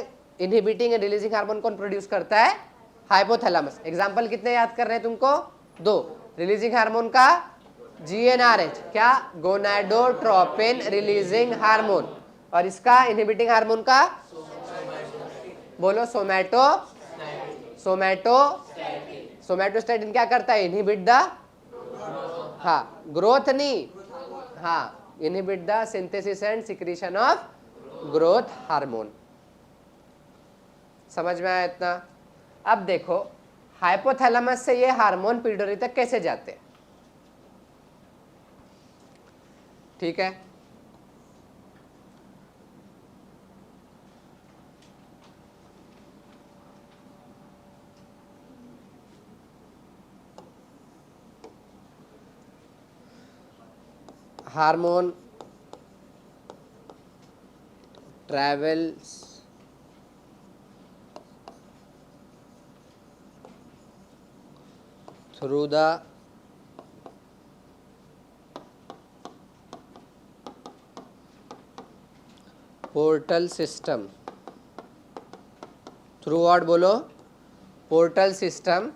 इनहिबिटिंग एंड रिलीजिंग हार्मोन कौन प्रोड्यूस करता है? हाइपोथैलेमस. एग्जांपल कितने याद कर रहे हैं तुमको? दो. रिलीजिंग हार्मोन का GnRH, क्या? Gonadotropin releasing hormone. और इसका इनहिबिटिंग हार्मोन का? बोलो. सोमैटोस्टैटिन क्या करता है? इनहिबिट द, हाँ, ग्रोथ नहीं, हाँ, inhibit the synthesis and secretion of growth hormone. समझ में आया इतना? अब देखो हाइपोथैलेमस से ये हार्मोन पिट्यूटरी तक कैसे जाते हैं. ठीक है, hormone travels through the portal system. Through what बोलो? portal system.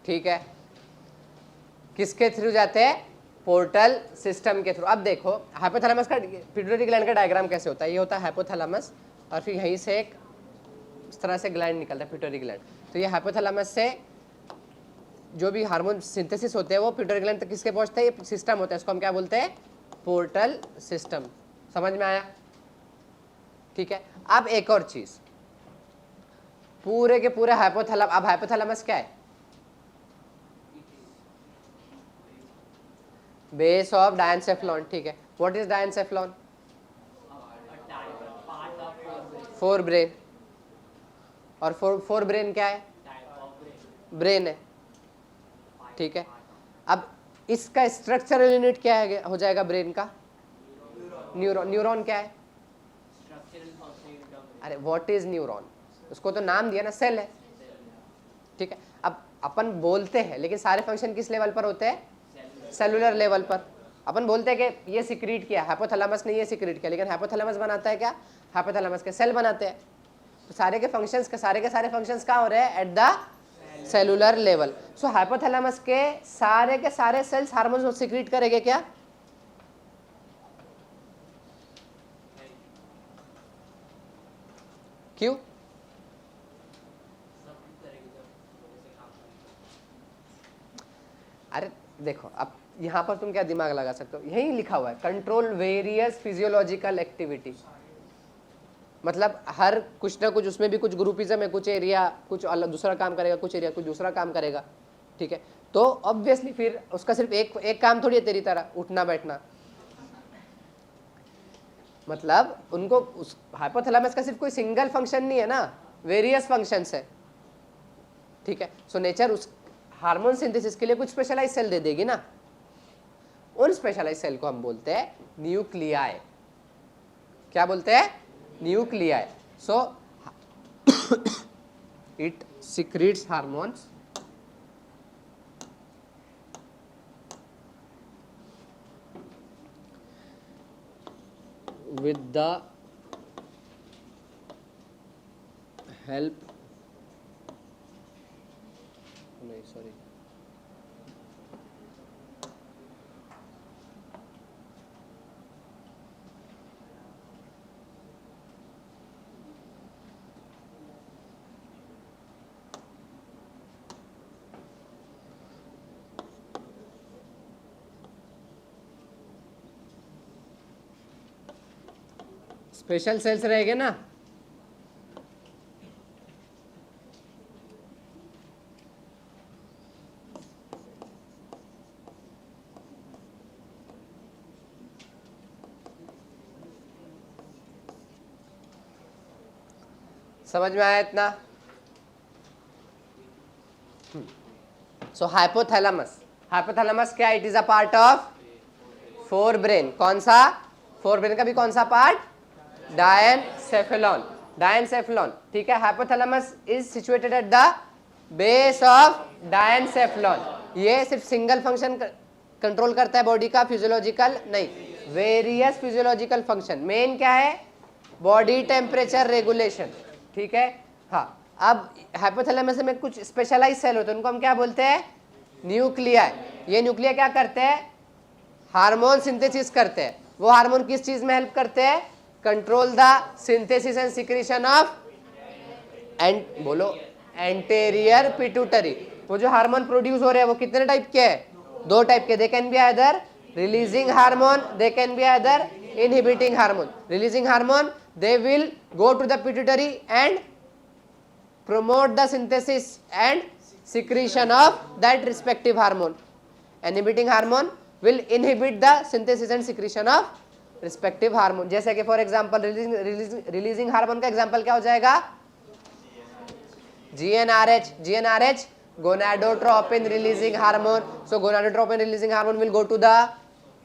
ठीक है, किसके थ्रू जाते हैं? पोर्टल सिस्टम के थ्रू. अब देखो हाइपोथैलेमस का पिट्यूटरी ग्लैंड का डायग्राम कैसे होता है. ये होता है हाइपोथैलेमस और फिर यहीं से एक इस तरह से ग्लैंड निकलता है, पिट्यूटरी ग्लैंड. तो ये हाइपोथैलेमस से जो भी हार्मोन सिंथेसिस होते हैं वो पिट्यूटरी ग्लैंड तक किसके पहुंचते हैं? ये सिस्टम होता है, इसको हम क्या बोलते हैं? Portal system. समझ में आया? ठीक है, अब एक और चीज, पूरे के पूरे हाइपोथैलेमस. अब हाइपोथैलेमस क्या है? Base of diencephalon. ठीक है, what is diencephalon? Forebrain. और फोर ब्रेन क्या है? ब्रेन है. ठीक है, अब इसका स्ट्रक्चरल यूनिट क्या है हो जाएगा ब्रेन का? न्यूरॉन. न्यूरॉन क्या है? अरे व्हाट इज न्यूरॉन? उसको तो नाम दिया ना, सेल है. ठीक है, अब अपन बोलते हैं लेकिन सारे फंक्शन किस लेवल पर होते हैं? सेलुलर लेवल पर. अपन बोलते हैं कि ये सिक्रीट किया, हाइपोथैलेमस ने ये सिक्रीट किया, लेकिन हाइपोथैलेमस बनाता है क्या? हाइपोथैलेमस के सेल बनाते हैं. तो सारे के सारे फंक्शंस कहाँ हो रहे हैं? At the cellular level. So hypothalamus के सारे सेल्स हार्मोन सीक्रेट करेंगे क्या? क्यों? अरे देखो, अब यहाँ पर तुम क्या दिमाग लगा सकते हो, यही लिखा हुआ है कंट्रोल वेरियस फिजियोलॉजिकल एक्टिविटी. मतलब हर कुछ ना कुछ उसमें भी कुछ ग्रुपिज्म है, कुछ एरिया कुछ अलग दूसरा काम करेगा, कुछ एरिया कुछ दूसरा काम करेगा. ठीक है, तो ऑब्वियसली फिर उसका सिर्फ एक काम थोड़ी है तेरी तरह उठना बैठना. मतलब उनको उस हाइपोथैलेमस का सिर्फ कोई सिंगल फंक्शन नहीं है ना, वेरियस फंक्शंस है. ठीक है, सो नेचर उस हार्मोन सिंथेसिस के लिए कुछ स्पेशलाइज सेल दे देगी ना. उन स्पेशलाइज सेल को हम बोलते हैं न्यूक्लियाई. क्या बोलते हैं? Nuclei. So it secretes hormones with the help नहीं सॉरी स्पेशल सेल्स रहेंगे ना. समझ में आया इतना? सो हाइपोथैलेमस क्या? It is a part of fore brain. कौन सा? फोर ब्रेन का भी कौन सा पार्ट? डायनसेफेलॉन. ठीक है, hypothalamus is situated at the base of diencephalon. ये सिर्फ सिंगल फंक्शन कंट्रोल करता है बॉडी का, फिजियोलॉजिकल नहीं, वेरियस फिजियोलॉजिकल फंक्शन. मेन क्या है? Body temperature regulation. ठीक है, हाँ. अब हाइपोथैलेमस में कुछ स्पेशलाइज सेल होते हैं, उनको हम क्या बोलते हैं? न्यूक्लियाई. ये न्यूक्लिया क्या करते हैं? हार्मोन सिंथेसिस करते हैं. वो हार्मोन किस चीज में हेल्प करते हैं? Control the synthesis and secretion of बोलो एंटेरियर पिट्यूटरी. वो जो हार्मोन प्रोड्यूस हो रहे हैं वो कितने टाइप के हैं? दो टाइप के. दे can be either releasing hormone, they can be either inhibiting hormone. Releasing hormone, they will go to the pituitary and promote the synthesis and secretion of that respective hormone. Inhibiting hormone will inhibit the synthesis and secretion of respective hormone. जैसे कि for example releasing hormone का example क्या हो जाएगा? GnRH gonadotropin releasing hormone. So gonadotropin releasing hormone will go to the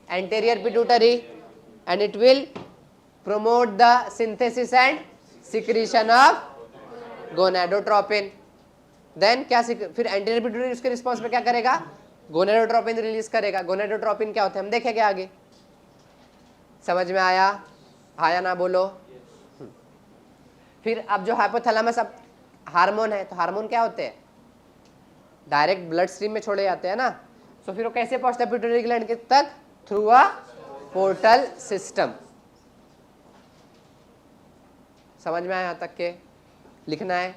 anterior pituitary and it will promote the synthesis and secretion of gonadotropin. Then क्या फिर anterior pituitary उसके response पे क्या करेगा? gonadotropin रिलीज करेगा. gonadotropin क्या होता है हम देखेंगे आगे. समझ में आया ना? बोलो. फिर अब जो हाइपोथैलेमस अब हार्मोन है, तो हार्मोन क्या होते हैं? डायरेक्ट ब्लड स्ट्रीम में छोड़े जाते हैं ना. सो फिर वो कैसे पहुंचता है पिट्यूटरी ग्लैंड के तक? Through a portal system. समझ में आया यहाँ तक के? लिखना है.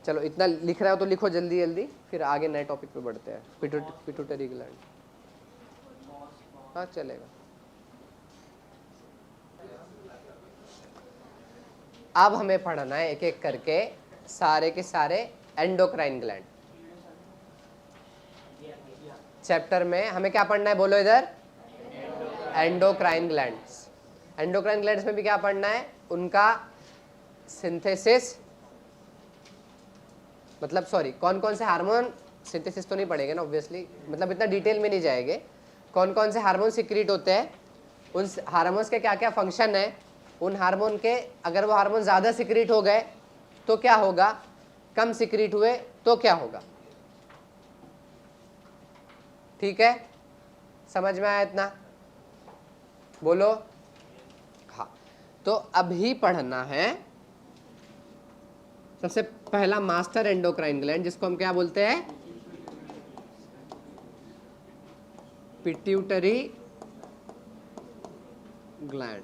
चलो इतना लिख रहे हो तो लिखो जल्दी जल्दी, फिर आगे नए टॉपिक पे बढ़ते हैं. Pituitary gland. हाँ चलेगा. अब हमें पढ़ना है एक एक करके सारे के सारे एंडोक्राइन ग्लैंड. चैप्टर में हमें क्या पढ़ना है? बोलो इधर. Endocrine glands. एंडोक्राइन ग्लैंड्स में भी क्या पढ़ना है? उनका सिंथेसिस, मतलब सॉरी कौन कौन से हार्मोन सिंथेसिस तो नहीं पढ़ेंगे ना ऑब्वियसली, मतलब इतना डिटेल में नहीं जाएंगे. कौन कौन से हार्मोन सिक्रीट होते हैं, उन हार्मोन्स के क्या क्या फंक्शन है, उन हार्मोन के अगर वो हार्मोन ज़्यादा सिक्रीट हो गए तो क्या होगा, कम सिक्रीट हुए तो क्या होगा. ठीक है, समझ में आया इतना? बोलो. तो अभी पढ़ना है सबसे पहला मास्टर एंडोक्राइन ग्लैंड, जिसको हम क्या बोलते हैं, पिट्यूटरी ग्लैंड।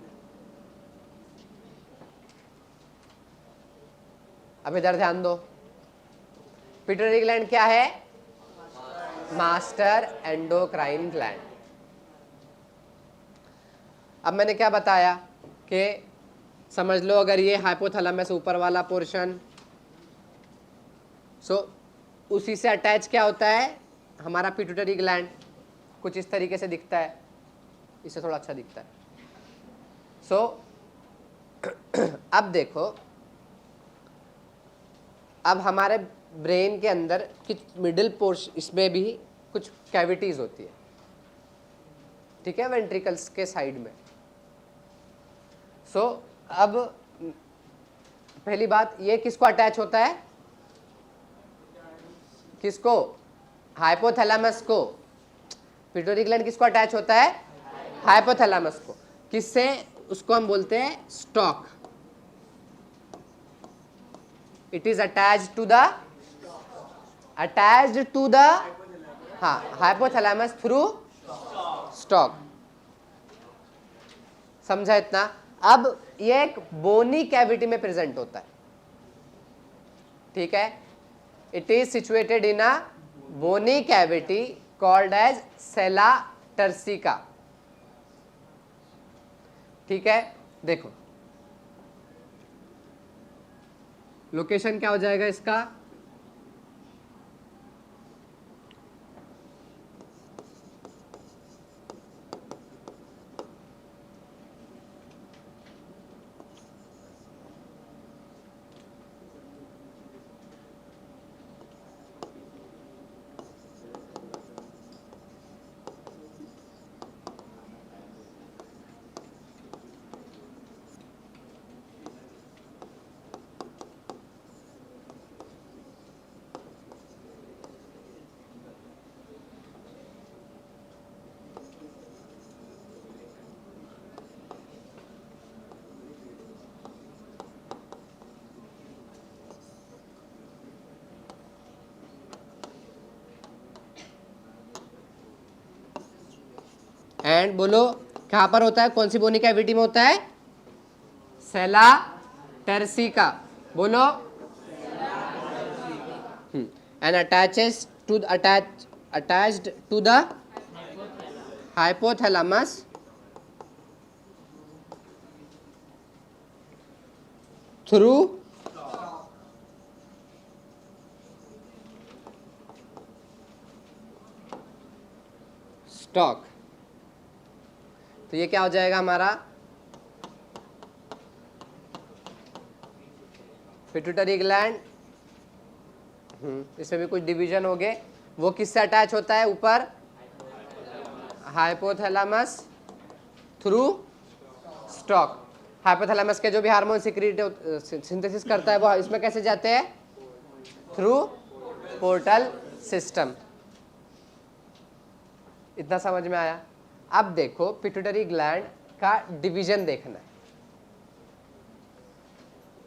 अब इधर ध्यान दो, पिट्यूटरी ग्लैंड क्या है, मास्टर एंडोक्राइन ग्लैंड। अब मैंने क्या बताया कि समझ लो अगर ये हाइपोथैलेमस ऊपर वाला पोर्शन, सो उसी से अटैच क्या होता है हमारा पिट्यूटरी ग्लैंड, कुछ इस तरीके से दिखता है, इससे थोड़ा अच्छा दिखता है। सो अब देखो, अब हमारे ब्रेन के अंदर कि मिडिल पोर्शन, इसमें भी कुछ कैविटीज होती है, ठीक है, वेंट्रिकल्स के साइड में। सो अब पहली बात, ये किसको अटैच होता है, किसको, हाइपोथैलेमस को। पिट्यूटरी ग्लैंड किसको अटैच होता है, हाइपोथैलेमस को। किससे, उसको हम बोलते हैं stalk. It is attached to the हाँ हाइपोथैलेमस थ्रू स्टॉक। समझा इतना। अब ये एक बोनी कैविटी में प्रेजेंट होता है, ठीक है। It is situated in a bony cavity called as sella turcica, ठीक है। देखो लोकेशन क्या हो जाएगा इसका, एंड बोलो कहां पर होता है, कौन सी बोनी कैविटी में होता है, सेला टर्सिका, बोलो। And attached to the hypothalamus through stalk. तो ये क्या हो जाएगा हमारा, पिट्यूटरी ग्लैंड। इसमें भी कुछ डिवीजन हो गए। वो किससे अटैच होता है, ऊपर हाइपोथैलेमस थ्रू स्टॉक। हाइपोथैलेमस के जो भी हार्मोन सिंथेसिस करता है वो इसमें कैसे जाते हैं, थ्रू पोर्टल सिस्टम। इतना समझ में आया। अब देखो पिट्यूटरी ग्लैंड का डिवीजन देखना है।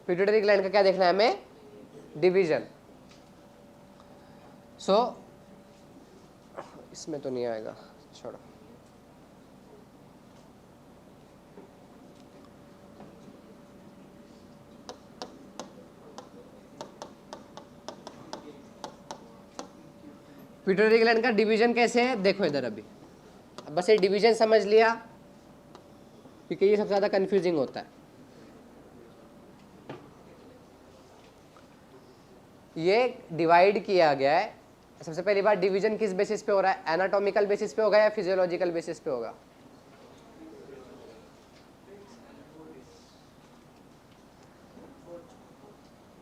पिट्यूटरी ग्लैंड का क्या देखना है हमें, डिवीजन। सो इसमें तो नहीं आएगा, छोड़ो। पिट्यूटरी ग्लैंड का डिवीजन कैसे है, देखो इधर। अभी बस ये डिवीजन समझ लिया, क्योंकि ये सबसे ज्यादा कंफ्यूजिंग होता है। ये डिवाइड किया गया है। सबसे पहली बात, डिवीजन किस बेसिस पे हो रहा है, एनाटॉमिकल बेसिस पे होगा या फिजियोलॉजिकल बेसिस पे होगा,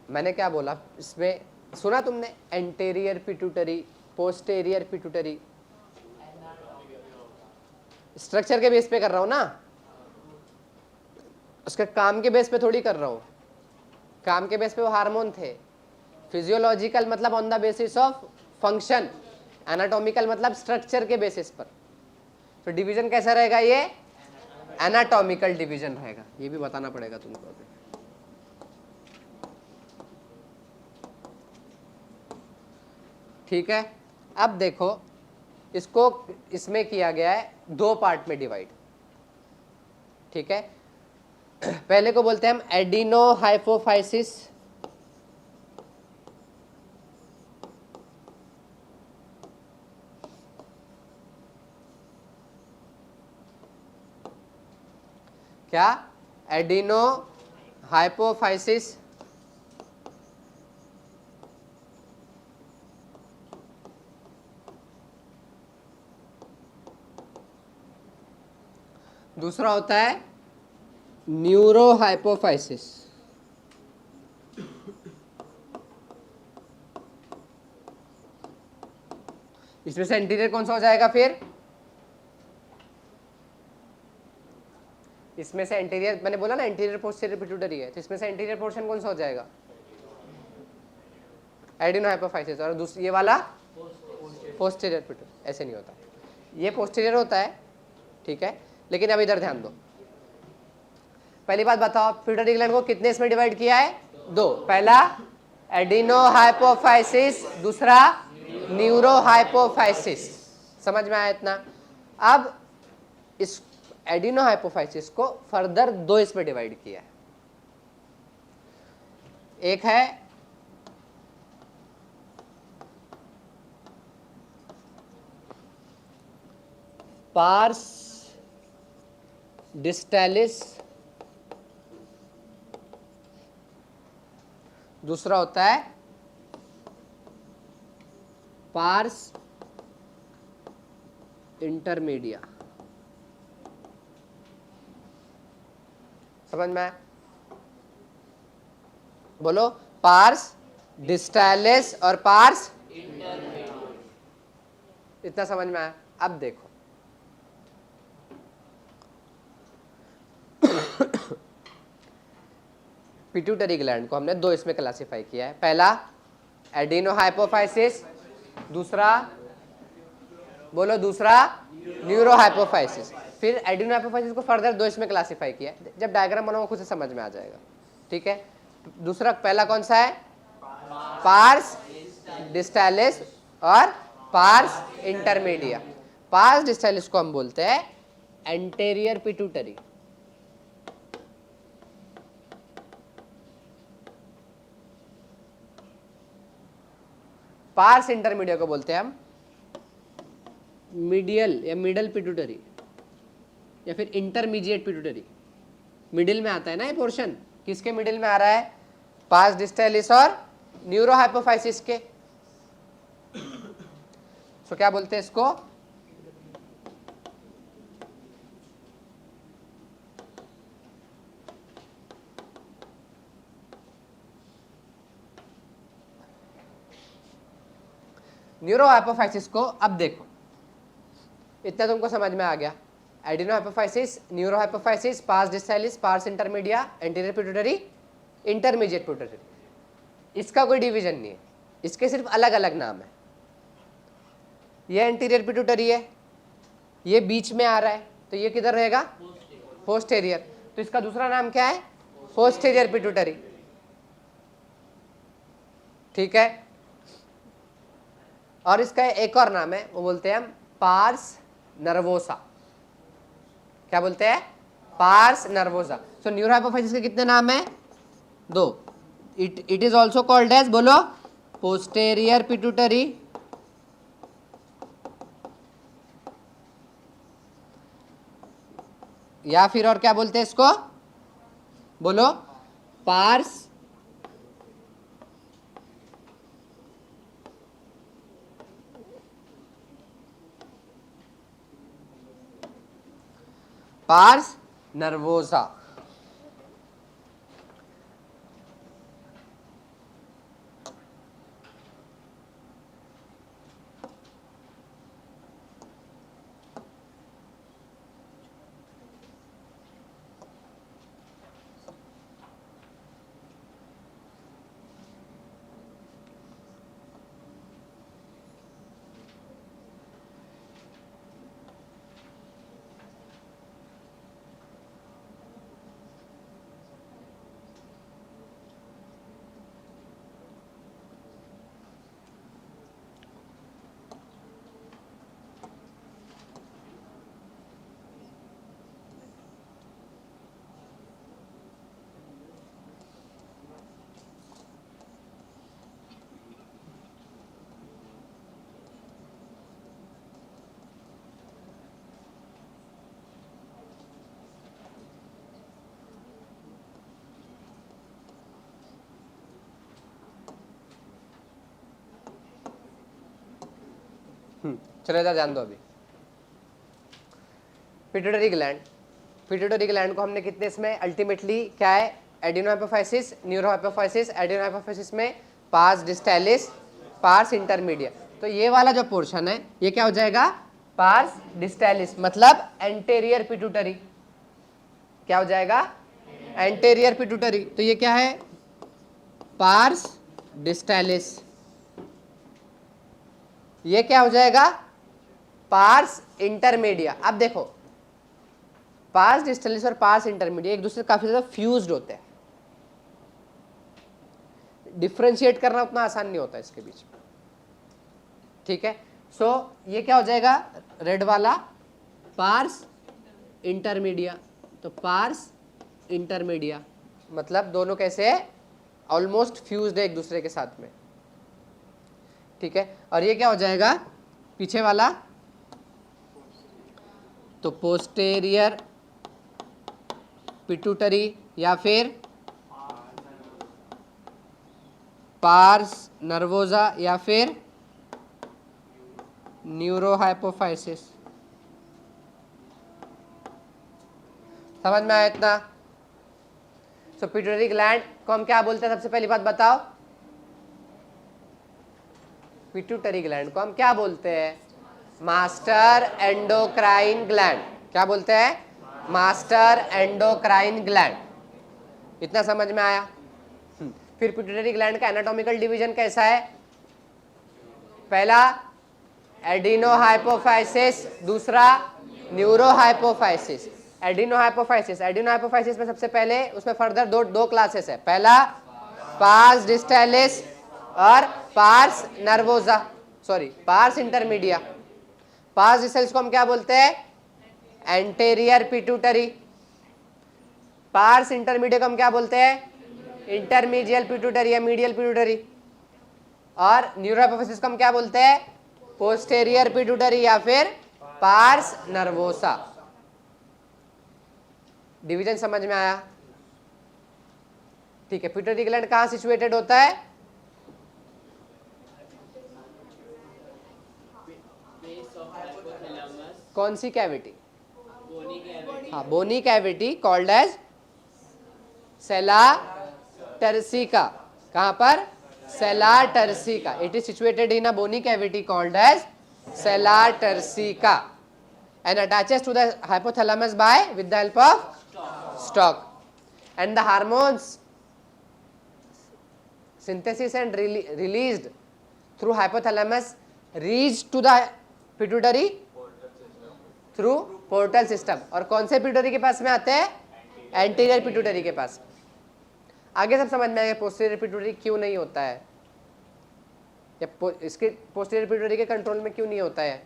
मैंने क्या बोला इसमें, सुना तुमने, anterior pituitary, posterior pituitary. Structure के बेस पे कर रहा हूं ना, उसके काम के बेस पे थोड़ी कर रहा हूं। काम के बेस पे वो हार्मोन थे। फिजियोलॉजिकल मतलब on the basis of function, anatomical मतलब स्ट्रक्चर के बेसिस पर। तो डिवीजन कैसा रहेगा, ये एनाटॉमिकल डिवीजन रहेगा, ये भी बताना पड़ेगा तुमको अभी। ठीक है, अब देखो इसको इसमें किया गया है 2 पार्ट में डिवाइड। ठीक है, पहले को बोलते हैं हम एडिनो हाइपोफाइसिस, क्या एडिनो हाइपोफाइसिस, दूसरा होता है न्यूरो हाइपोफाइसिस। इसमें से एंटीरियर कौन सा हो जाएगा फिर? इसमें से एंटीरियर, मैंने बोला ना एंटीरियर पोस्टीरियर पिट्यूटरी है, तो इसमें से एंटीरियर पोर्शन कौन सा हो जाएगा? Adeno hypophysis. और दूसरी ये वाला पोस्टीरियर पिट्यूटरी। ऐसे नहीं होता, ये पोस्टीरियर होता है, ठीक है। लेकिन अब इधर ध्यान दो, पहली बात बताओ, पिट्यूटरी ग्लैंड को कितने इसमें डिवाइड किया है? 2। पहला एडिनो हाइपोफाइसिस, दूसरा न्यूरो हाइपोफाइसिस। समझ में आया इतना? अब इस एडिनो हाइपोफाइसिस को फर्दर 2 इसमें डिवाइड किया है। एक है पार्स डिस्टैलिस, दूसरा होता है पार्स इंटरमीडिया। समझ में आया? बोलो, पार्स डिस्टैलिस और पार्स इतना समझ में आया? अब देखो पिट्यूटरी ग्लैंड को हमने 2 इसमें क्लासिफाई किया है। पहला एडिनो हाइपोफाइसिस, दूसरा बोलो, दूसरा न्यूरो हाइपोफाइसिस। फिर एडिनो हाइपोफाइसिस को फर्दर 2 इसमें क्लासिफाई किया है। जब डायग्राम बनाओ खुद से समझ में आ जाएगा, ठीक है। दूसरा, पहला कौन सा है? पार्स डिस्टैलिस और पार्स इंटरमीडिया। पार्स डिस्टैलिस को हम बोलते हैं एंटेरियर पिट्यूटरी, पार्स इंटरमीडिया को बोलते हैं हम मीडियल या मिडल पिट्यूटरी या फिर इंटरमीडिएट पिट्यूटरी। मिडिल में आता है ना ये पोर्शन, किसके मिडिल में आ रहा है? पार्स डिस्टैलिस और न्यूरो हाइपोफाइसिस के। सो क्या बोलते हैं इसको? न्यूरो हाइपोफाइसिस को अब देखो, इतना तुमको समझ में आ गया। Adeno hypophysis, neuro hypophysis, pars distalis, pars intermedia, anterior pituitary, intermediate pituitary. इसका कोई डिवीजन नहीं है, इसके सिर्फ अलग अलग नाम है। ये एंटीरियर पिट्यूटरी है, ये बीच में आ रहा है, तो ये किधर रहेगा? पोस्टेरियर। तो इसका दूसरा नाम क्या है? पोस्टेरियर पिट्यूटरी, ठीक है। और इसका एक और नाम है, वो बोलते हैं हम पार्स नर्वोसा। क्या बोलते हैं? Pars nervosa. So neuro hypophysis के कितने नाम है? 2। It is also called as, बोलो, पोस्टेरियर पिट्यूटरी या फिर और क्या बोलते हैं इसको? बोलो, पार्स पार्स नर्वोसा। चलो इधर ध्यान दो अभी। पिट्यूटरी ग्लैंड, पिट्यूटरी ग्लैंड को हमने कितने इसमें अल्टीमेटली क्या है, adeno hypophysis, neuro hypophysis, adeno hypophysis में पार्स डिस्टैलिस, पार्स इंटरमीडिया। तो ये वाला जो पोर्शन है ये क्या हो जाएगा, पार्स डिस्टैलिस, मतलब एंटेरियर पिट्यूटरी। क्या हो जाएगा, एंटेरियर पिट्यूटरी। तो ये क्या है, पार्स डिस्टैलिस। ये क्या हो जाएगा, पार्स इंटरमीडिया। अब देखो पार्स डिस्टैलिस और पार्स इंटरमीडिया एक दूसरे से काफी ज्यादा फ्यूज्ड होते हैं, डिफरेंशिएट करना उतना आसान नहीं होता इसके बीच में, ठीक है। सो ये क्या हो जाएगा, रेड वाला पार्स इंटरमीडिया। तो पार्स इंटरमीडिया मतलब दोनों कैसे है, ऑलमोस्ट फ्यूज्ड है एक दूसरे के साथ में, ठीक है। और ये क्या हो जाएगा, पीछे वाला, तो पोस्टेरियर पिट्यूटरी या फिर पार्स नर्वोजा या फिर न्यूरोहाइपोफाइसिस। समझ में आया इतना। सो पिट्यूटरी ग्लैंड को हम क्या बोलते हैं, सबसे पहली बात बताओ, पिट्यूटरी ग्लैंड को हम क्या बोलते हैं, मास्टर एंडोक्राइन ग्लैंड। क्या बोलते हैं, मास्टर एंडोक्राइन ग्लैंड। इतना समझ में आया। फिर पिट्यूटरी ग्लैंड का एनाटॉमिकल डिवीजन कैसा है, पहला एडिनोहाइपोफाइसिस, दूसरा न्यूरोहाइपोफाइसिस। एडिनोहाइपोफाइसिस में सबसे पहले उसमें फर्दर दो क्लासेस है, पहला पार्स डिस्टैलिस और pars nervosa, sorry pars intermedia. Pars distalis को हम क्या बोलते हैं, एंटेरियर पिट्यूटरी। पार्स इंटरमीडिया को हम क्या बोलते हैं, इंटरमीडियल पिट्यूटरी या मीडियल पिट्यूटरी। और न्यूरोहाइपोफाइसिस को हम क्या बोलते हैं, पोस्टेरियर पिट्यूटरी या फिर पार्स नर्वोसा। डिवीजन समझ में आया, ठीक है। पिट्यूटरी ग्लैंड कहां सिचुएटेड होता है, कौन सी कैविटी, हाँ bony cavity called as sella turcica. कहां पर, sella turcica. It is situated in a bony cavity called as sella turcica and attaches to the hypothalamus by with the help of stalk, and the hormones synthesis and released through hypothalamus reach to the pituitary through portal system। और कौन से pituitary के पास में आते हैं, anterior pituitary के पास। आगे सब समझ में आएगा पोस्टीरियर पिट्यूटरी क्यों नहीं होता है, या इसके पोस्टीरियर पिट्यूटरी के कंट्रोल में क्यों नहीं होता है,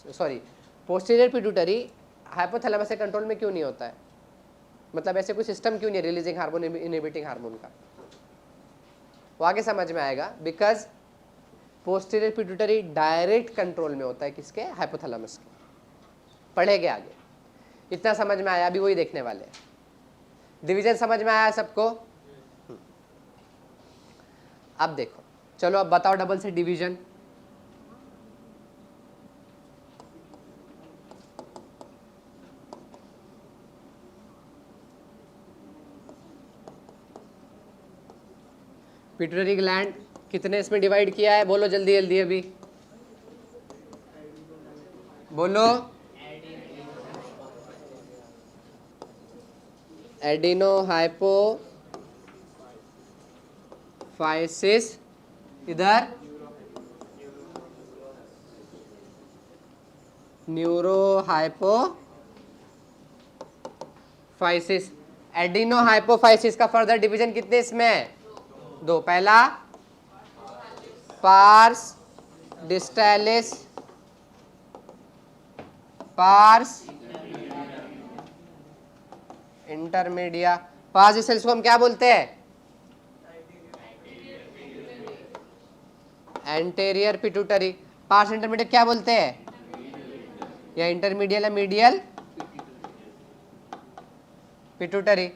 सॉरी पोस्टीरियर पिट्यूटरी हाइपोथैलेमस के कंट्रोल में क्यों नहीं होता है, मतलब ऐसे कोई सिस्टम क्यों नहीं है रिलीजिंग हार्मोन इनहिबिटिंग हार्मोन का, वो आगे समझ में आएगा। Because posterior pituitary direct control में होता है किसके, हाइपोथैलेमस के। पढ़ेंगे आगे, इतना समझ में आया, अभी वही देखने वाले हैं। डिवीजन समझ में आया सबको। अब देखो, चलो अब बताओ डबल से डिवीजन। पिट्यूटरी ग्लैंड कितने इसमें डिवाइड किया है, बोलो जल्दी जल्दी अभी बोलो। एडिनो हाइपोफाइसिस, इधर न्यूरो हाइपोफाइसिस। एडिनो हाइपोफाइसिस का फर्दर डिवीजन कितने इसमें है, दो। पहला pars distalis, pars intermedia. Pars distalis को हम क्या बोलते हैं, एंटेरियर पिट्यूटरी। पार्स इंटरमीडिएट क्या बोलते हैं, या इंटरमीडियल या मीडियल पिट्यूटरी।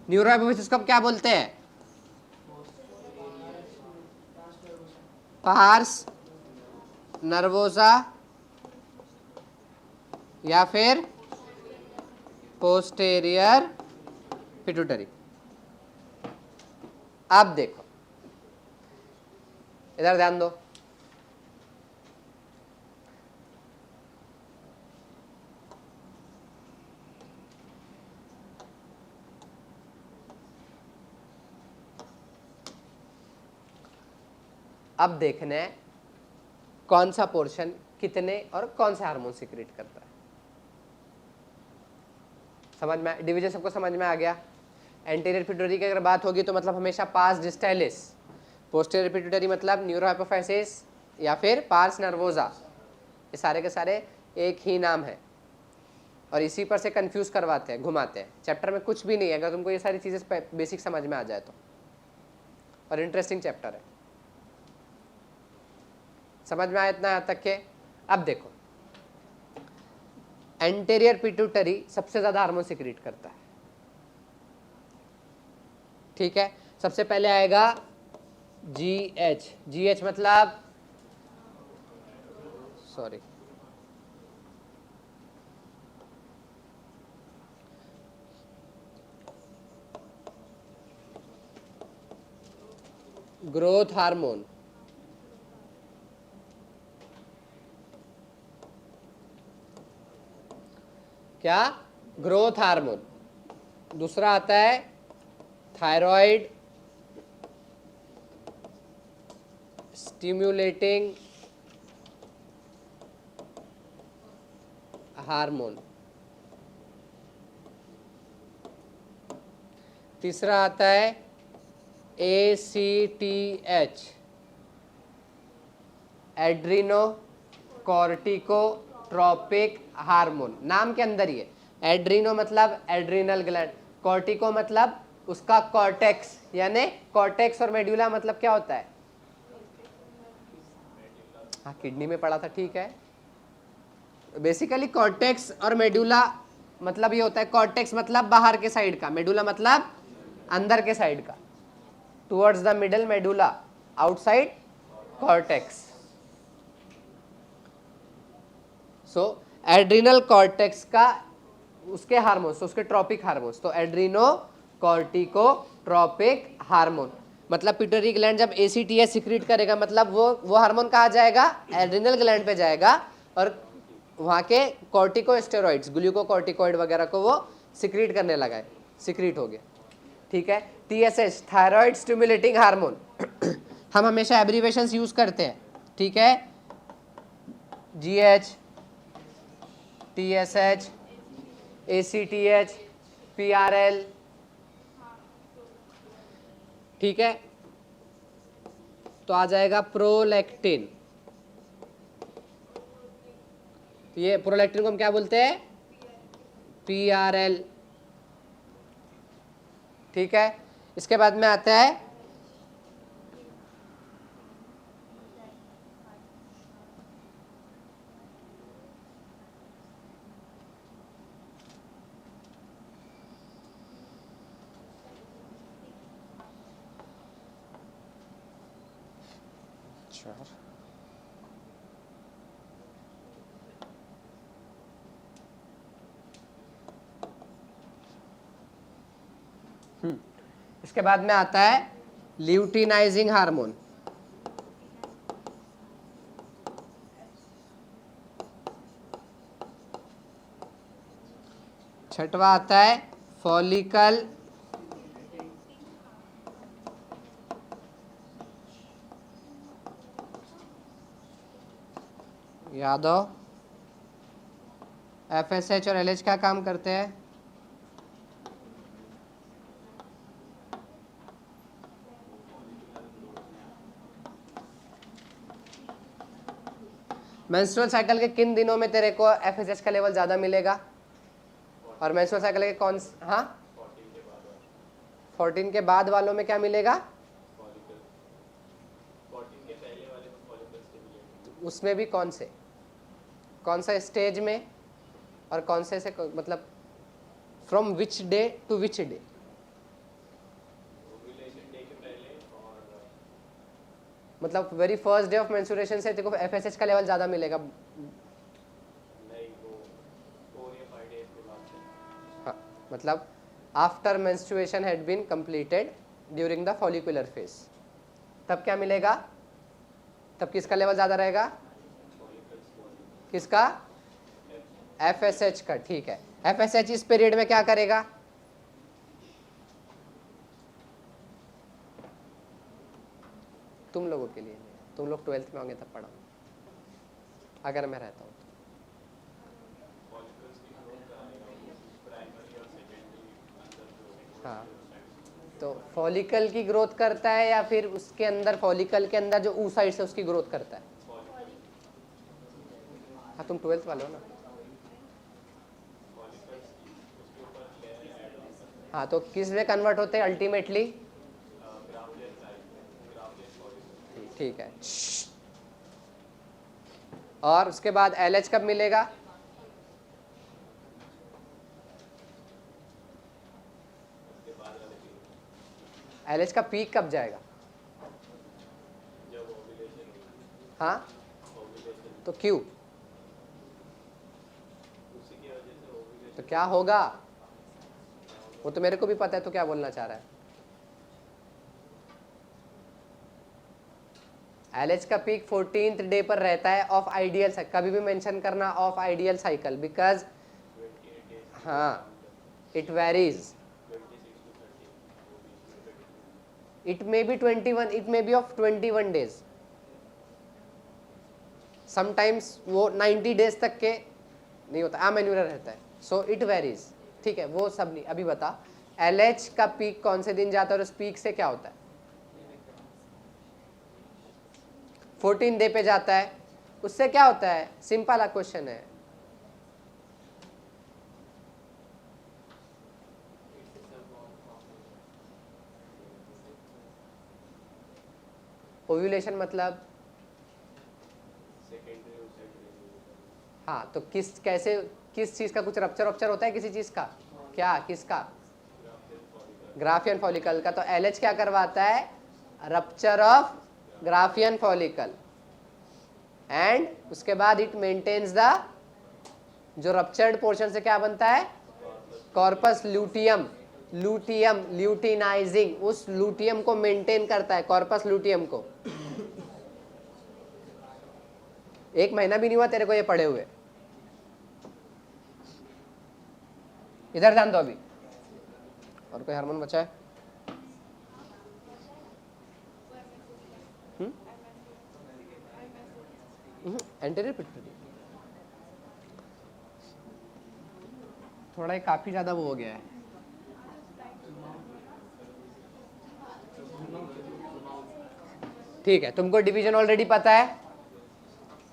न्यूरोहाइपोफाइसिस को हम क्या बोलते हैं, पार्स नर्वोसा या फिर पोस्टेरियर पिट्यूटरी। अब देखो, इधर ध्यान दो। अब देखना है कौन सा पोर्शन कितने और कौन सा हार्मोन सिक्रेट करता है। समझ में, डिवीजन सबको समझ में आ गया। एंटीरियर पिट्यूटरी की अगर बात होगी तो मतलब हमेशा पार्स डिस्टाइलिस, पोस्टीरियर पिट्यूटरी मतलब न्यूरोहाइपोफाइसिस या फिर पार्स नर्वोजा, ये सारे के सारे एक ही नाम है और इसी पर से कंफ्यूज करवाते हैं, घुमाते हैं। चैप्टर में कुछ भी नहीं है अगर तुमको ये सारी चीज़ें बेसिक समझ में आ जाए तो, और इंटरेस्टिंग चैप्टर है। समझ में आया इतना यहाँ तक के? अब देखो, एंटीरियर पिट्यूटरी सबसे ज्यादा हार्मोन सिक्रीट करता है, ठीक है। सबसे पहले आएगा GH। GH मतलब, सॉरी, ग्रोथ हार्मोन। क्या? Growth hormone. दूसरा आता है थायराइड स्टिम्युलेटिंग हार्मोन। तीसरा आता है ACTH एड्रीनो कॉर्टिकोट्रोपिक हार्मोन। नाम के अंदर ही है, एड्रीनो मतलब एड्रीनल ग्लैंड, कॉर्टिको मतलब उसका कॉर्टेक्स, यानी कॉर्टेक्स और मेडुला मतलब क्या होता है? हाँ, किडनी में पढ़ा था, ठीक है। बेसिकली कॉर्टेक्स और मेडुला मतलब ये होता है, कॉर्टेक्स मतलब बाहर के साइड का, मेडुला मतलब अंदर के साइड का, towards the middle medulla, outside cortex. So adrenal cortex का उसके हार्मोन्स, उसके ट्रॉपिक हार्मोन्स, तो एड्रीनो कॉर्टिकोट्रोपिक हार्मोन मतलब पिट्यूटरी ग्लैंड जब ACTH सिक्रीट करेगा मतलब वो हार्मोन कहाँ जाएगा? एड्रिनल ग्लैंड पे जाएगा और वहाँ के कॉर्टिकोस्टेरॉइड्स, ग्लूकोकॉर्टिकॉइड वगैरह को वो सिक्रीट करने लगा है, सिक्रीट हो गया, ठीक है। TSH थायराइड स्टिमुलेटिंग हार्मोन हम हमेशा एब्रीवेशंस यूज करते हैं, ठीक है। GH, TSH, ACTH, PRL, ठीक है। तो आ जाएगा प्रोलैक्टिन। ये प्रोलैक्टिन को हम क्या बोलते हैं? PRL, ठीक है। इसके बाद में आता है इसके बाद में आता है ल्यूटिनाइजिंग हार्मोन। छठवा आता है फॉलिकल यादव। FSH और LH क्या काम करते हैं? मेंस्ट्रुअल साइकिल के किन दिनों में तेरे को FSH का लेवल ज्यादा मिलेगा? और मेंस्ट्रुअल साइकिल के कौन, हाँ, 14 के बाद वालों में क्या मिलेगा? उसमें भी कौन सा स्टेज में और कौन से मतलब from which day to which day? मतलब very first day of menstruation से देखो FSH का लेवल ज्यादा मिलेगा। मतलब after menstruation had been completed during the follicular phase, तब क्या मिलेगा? तब किसका लेवल ज़्यादा रहेगा? किसका? FSH का। ठीक है, FSH इस पीरियड में क्या करेगा? तुम लोगों के लिए नहीं, तुम लोग 12th में होंगे तब पढ़ा, अगर मैं रहता हूँ तो। हाँ, तो फॉलिकल की ग्रोथ करता है या फिर उसके अंदर, फॉलिकल के अंदर जो oocytes है उसकी ग्रोथ करता है? हाँ, तुम 12th वाले हो ना। हाँ, तो किस में कन्वर्ट होते हैं अल्टीमेटली? ठीक है, और उसके बाद LH कब मिलेगा? LH का पीक कब जाएगा? हाँ, तो क्यों? तो क्या होगा? वो तो मेरे को भी पता है, तो क्या बोलना चाह रहा है? LH का पीक 14th डे पर रहता है ऑफ आइडियल साइकिल, कभी भी मेंशन करना ऑफ आइडियल साइकिल, बिकॉज हाँ it varies, it may be 21, it may be of 21 days, sometimes वो 90 डेज तक के नहीं होता, अमेन्यूलर रहता है, सो इट वेरीज। ठीक है, वो सब नहीं। अभी बता, LH का पीक कौन से दिन जाता है और उस पीक से क्या होता है? 14 डे पे जाता है, उससे क्या होता है? सिंपल क्वेश्चन है। ओव्यूलेशन मतलब? हाँ, तो किस चीज का कुछ रप्चर होता है किसी चीज का? क्या, किसका? ग्राफियन फॉलिकल का। तो LH क्या करवाता है? Rupture of Graafian follicle, and उसके बाद इट मेंटेन्स द, जो रप्चर्ड पोर्शन से क्या बनता है? कॉर्पस लूटियम, ल्यूटिनाइजिंग, उस लूटियम को मेंटेन करता है, कॉर्पस लूटियम को। 1 महीना भी नहीं हुआ तेरे को ये पढ़े हुए, इधर ध्यान दो अभी। और कोई हार्मोन बचा है? एंटीरियर पिट्यूटरी थोड़ा ही काफी ज्यादा वो हो गया है। ठीक है, तुमको डिवीजन ऑलरेडी पता है,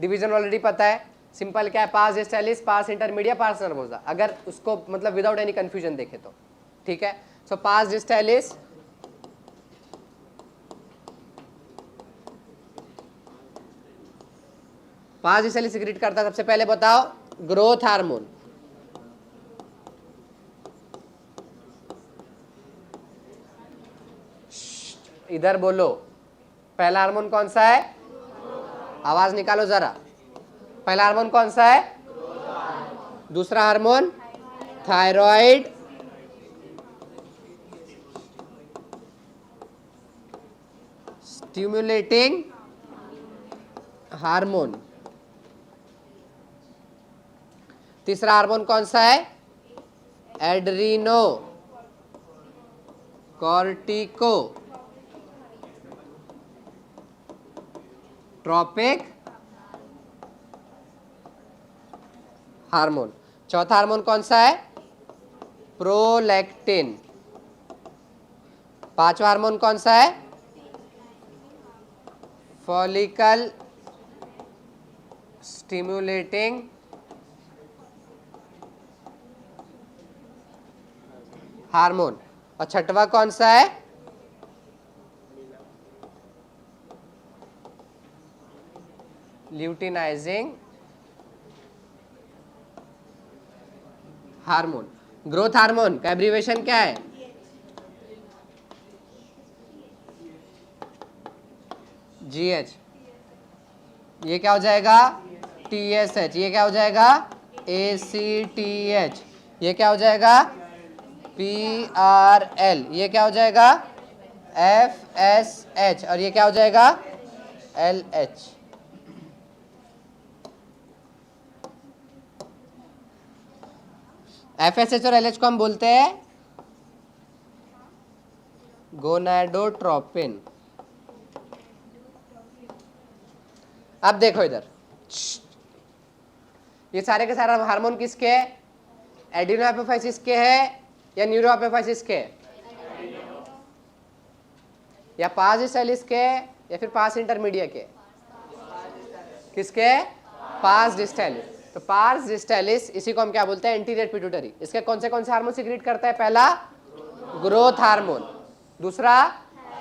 डिवीजन ऑलरेडी पता है। सिंपल क्या है? पास डिस्टेलिस, पास इंटरमीडिया, पास नर्वोसा, अगर उसको मतलब विदाउट एनी कंफ्यूजन देखे तो। ठीक है, सो पास डिस्टेलिस सिक्रेट करता है, सबसे पहले बताओ, ग्रोथ हार्मोन। इधर बोलो, पहला हार्मोन कौन सा है? आवाज निकालो जरा। पहला हार्मोन कौन सा है? दूसरा हार्मोन थायराइड, स्टिमुलेटिंग हार्मोन। तीसरा हार्मोन कौन सा है? Adreno cortico trophic hormone. चौथा हार्मोन कौन सा है? प्रोलैक्टिन। पांचवा हार्मोन कौन सा है? Follicle stimulating hormone. और छठवा कौन सा है? Luteinizing hormone. ग्रोथ हार्मोन का एब्रीवेशन क्या है? GH। ये क्या हो जाएगा? TSH। ये क्या हो जाएगा? ACTH। ये क्या हो जाएगा? PRL, ये क्या हो जाएगा FSH, और ये क्या हो जाएगा LH। FSH और LH को हम बोलते हैं गोनाडोट्रोपिन। अब देखो इधर, ये सारे के सारे हार्मोन किसके हैं? एडिनोएपिफाइसिस के है या न्यूरोएपिफाइसिस के? या पास डिस्टाइलिस के या फिर पास इंटरमीडिएट के? किसके? पास डिस्टाइलिस। तो पास डिस्टाइलिस, इसी को हम क्या बोलते हैं? Anterior pituitary. इसके कौन से हार्मोन सिक्रीट करता है? पहला ग्रोथ हार्मोन, दूसरा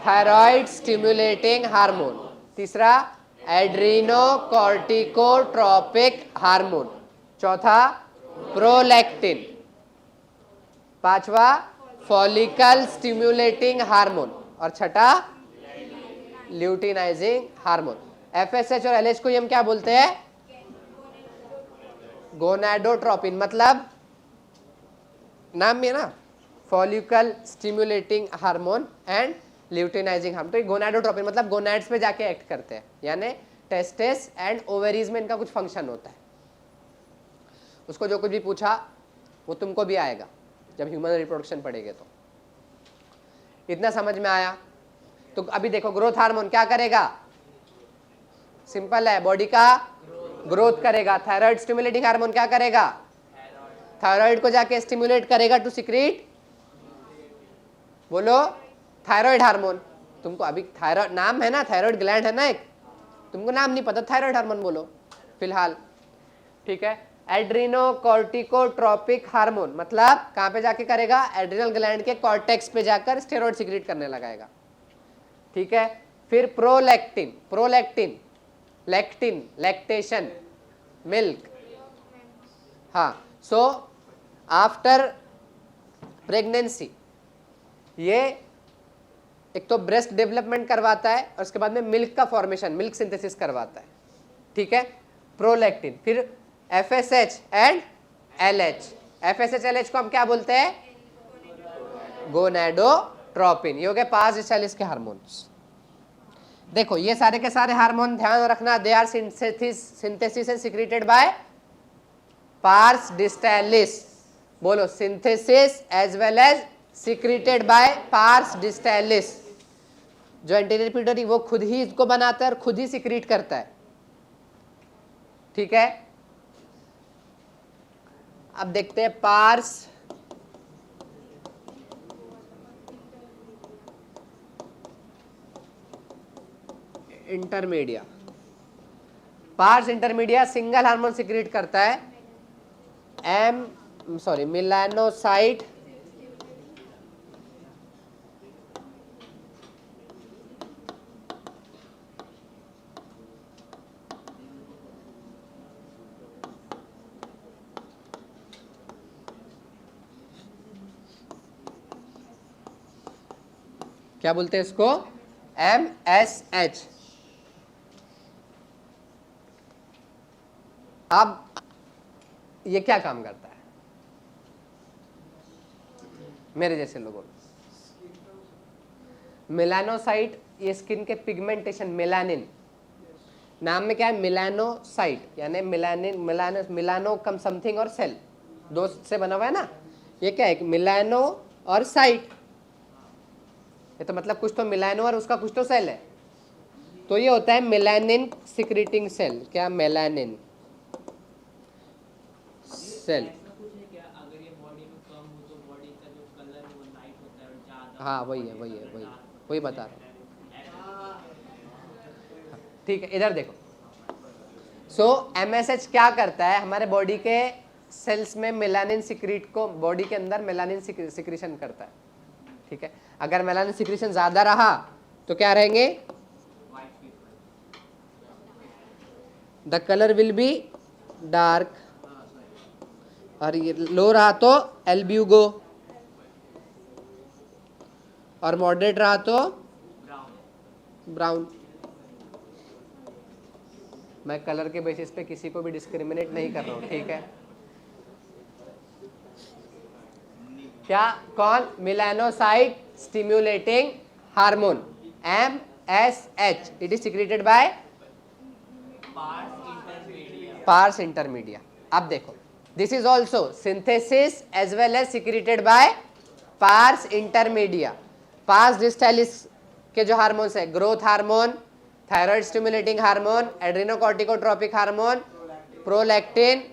थायराइड स्टिमुलेटिंग हार्मोन, तीसरा एड्रीनोकॉर्टिकोट्रोपिक हार्मोन, चौथा प्रोलैक्टिन, पांचवा फॉलिकल स्टिमुलेटिंग हार्मोन, और छठा ल्यूटिनाइजिंग हार्मोन। एफएसएच और एलएच को हम क्या बोलते हैं? गोनाडोट्रोपिन, मतलब नाम में ना, follicle stimulating hormone and luteinising hormone. तो ये गोनाडोट्रोपिन मतलब गोनाड्स पे जाके एक्ट करते हैं, यानी टेस्टिस एंड ओवरीज में इनका कुछ फंक्शन होता है। उसको जो कुछ भी पूछा वो तुमको भी आएगा जब ह्यूमन रिप्रोडक्शन पढ़ेगे। तो इतना समझ में आया? तो अभी देखो, ग्रोथ हार्मोन क्या करेगा? सिंपल है, बॉडी का ग्रोथ करेगा। थायराइड स्टिमुलेटिंग हार्मोन क्या करेगा? थायराइड को जाके स्टिमुलेट करेगा टू सिक्रीट, बोलो, थायराइड हार्मोन। तुमको अभी थायराइड नाम है ना, थायराइड ग्लैंड है ना एक, तुमको नाम नहीं पता, थायराइड हार्मोन बोलो फिलहाल, ठीक है। एड्रीनोकॉर्टिकोट्रोपिक हार्मोन मतलब कहां पे जाके करेगा? एड्रिनल ग्लैंड के कॉर्टेक्स पे जाकर स्टेरॉइड सिक्रीट करने लगाएगा, ठीक है। फिर prolactin, prolactin lactin, lactation, milk, हाँ। सो आफ्टर प्रेगनेंसी ये एक तो ब्रेस्ट डेवलपमेंट करवाता है और उसके बाद में मिल्क का फॉर्मेशन, मिल्क सिंथेसिस करवाता है, ठीक है, प्रोलैक्टिन। फिर FSH and LH, FSH LH को हम क्या बोलते हैं? गोनाडोट्रोपिन। ये हो गए पास डिस्टाइलिस के हार्मोन्स। देखो ये सारे के सारे हार्मोन ध्यान रखना, they are synthesis and secreted by pars distalis, बोलो synthesis as well as secreted by pars distalis. जो एंटीरियर पिट्यूटरी वो खुद ही इसको बनाता है और खुद ही सिक्रीट करता है, ठीक है। अब देखते हैं parse intermedia. Parse intermedia single hormone secrete करता है, मेलानोसाइट क्या बोलते हैं इसको? MSH। अब ये क्या काम करता है मेरे जैसे लोगों में? मेलानोसाइट, ये स्किन के पिगमेंटेशन, मेलानिन, नाम में क्या है? मेलानोसाइट, यानी मेलानिन, मिलानो कम समथिंग और सेल, दो से बना हुआ है ना। ये क्या है? मिलानो और साइट, ये तो मतलब कुछ तो मिलानो और उसका कुछ तो सेल है, तो ये होता है मेलानिन सिक्रीटिंग सेल। क्या? Melanin cell. हाँ वही है, वही बता रहा हूँ, ठीक है। इधर देखो, सो MSH क्या करता है? हमारे बॉडी के सेल्स में मेलानिन सिक्रीट को, बॉडी के अंदर मेलानिन सिक्रीशन करता है, ठीक है। अगर मेलानिन सिक्रीशन ज्यादा रहा तो क्या रहेंगे? The colour will be dark, और ये लो रहा तो एल्ब्यूगो, और मॉडरेट रहा तो ब्राउन। मैं कलर के बेसिस पे किसी को भी डिस्क्रिमिनेट नहीं कर रहा हूँ, ठीक है। क्या कौन? Melanocyte stimulating hormone MSH, it is secreted by pars intermedia. अब देखो, this is also synthesis as well as secreted by pars intermedia. Pars distalis के जो हार्मोन्स है, growth hormone, thyroid stimulating hormone, adrenocorticotropic hormone, prolactin,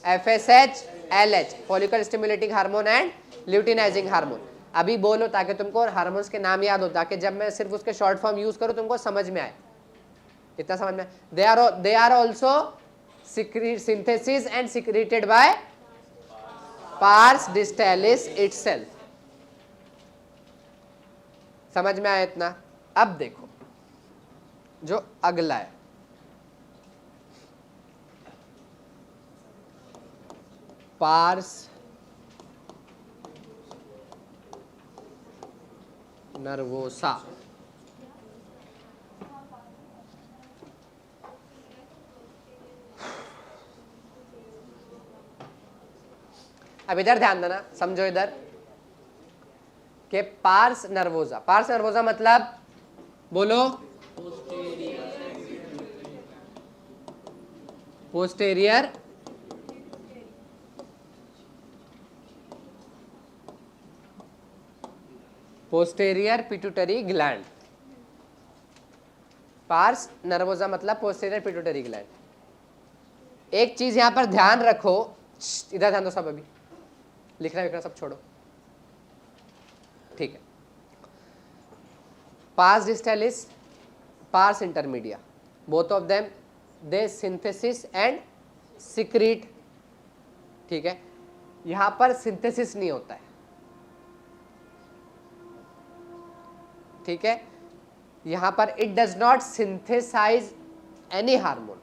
FSH, LH, follicle stimulating hormone and luteinising hormone. अभी बोलो ताकि तुमको hormones के नाम याद हो, ताकि जब मैं सिर्फ उसके शॉर्ट फॉर्म यूज करूं तुमको समझ में आए। इतना समझ में? They are also synthesis and secreted by pars distalis itself. समझ में आया इतना? अब देखो जो अगला है, पार्स नर्वोसा। अब इधर ध्यान देना, समझो इधर कि पार्स नर्वोसा मतलब, बोलो, posterior pituitary gland. Pars nervosa मतलब पोस्टेरियर पिट्यूटरी ग्लैंड। एक चीज यहां पर ध्यान रखो, इधर ध्यान दो सब, अभी लिखना विखना सब छोड़ो, ठीक है। Pars distalis, pars intermedia, both of them they synthesis and secrete, ठीक है। यहां पर सिंथेसिस नहीं होता है, ठीक है। यहां पर it does not synthesize any hormone,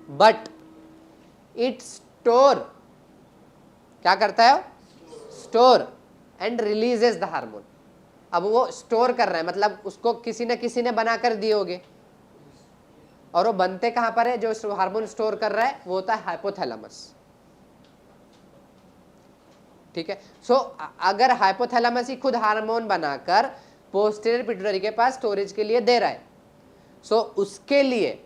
but it store, क्या करता है? Store and releases the hormone. अब वो स्टोर कर रहा है, मतलब उसको किसी न किसी ने बना कर दिए होंगे, और वो बनते कहां पर है? जो हार्मोन स्टोर कर रहा है वो होता है हाइपोथैलेमस, ठीक है। सो अगर हाइपोथैलेमस ही खुद हार्मोन बनाकर पोस्टीरियर पिट्यूटरी के पास स्टोरेज के लिए दे रहा है, सो उसके लिए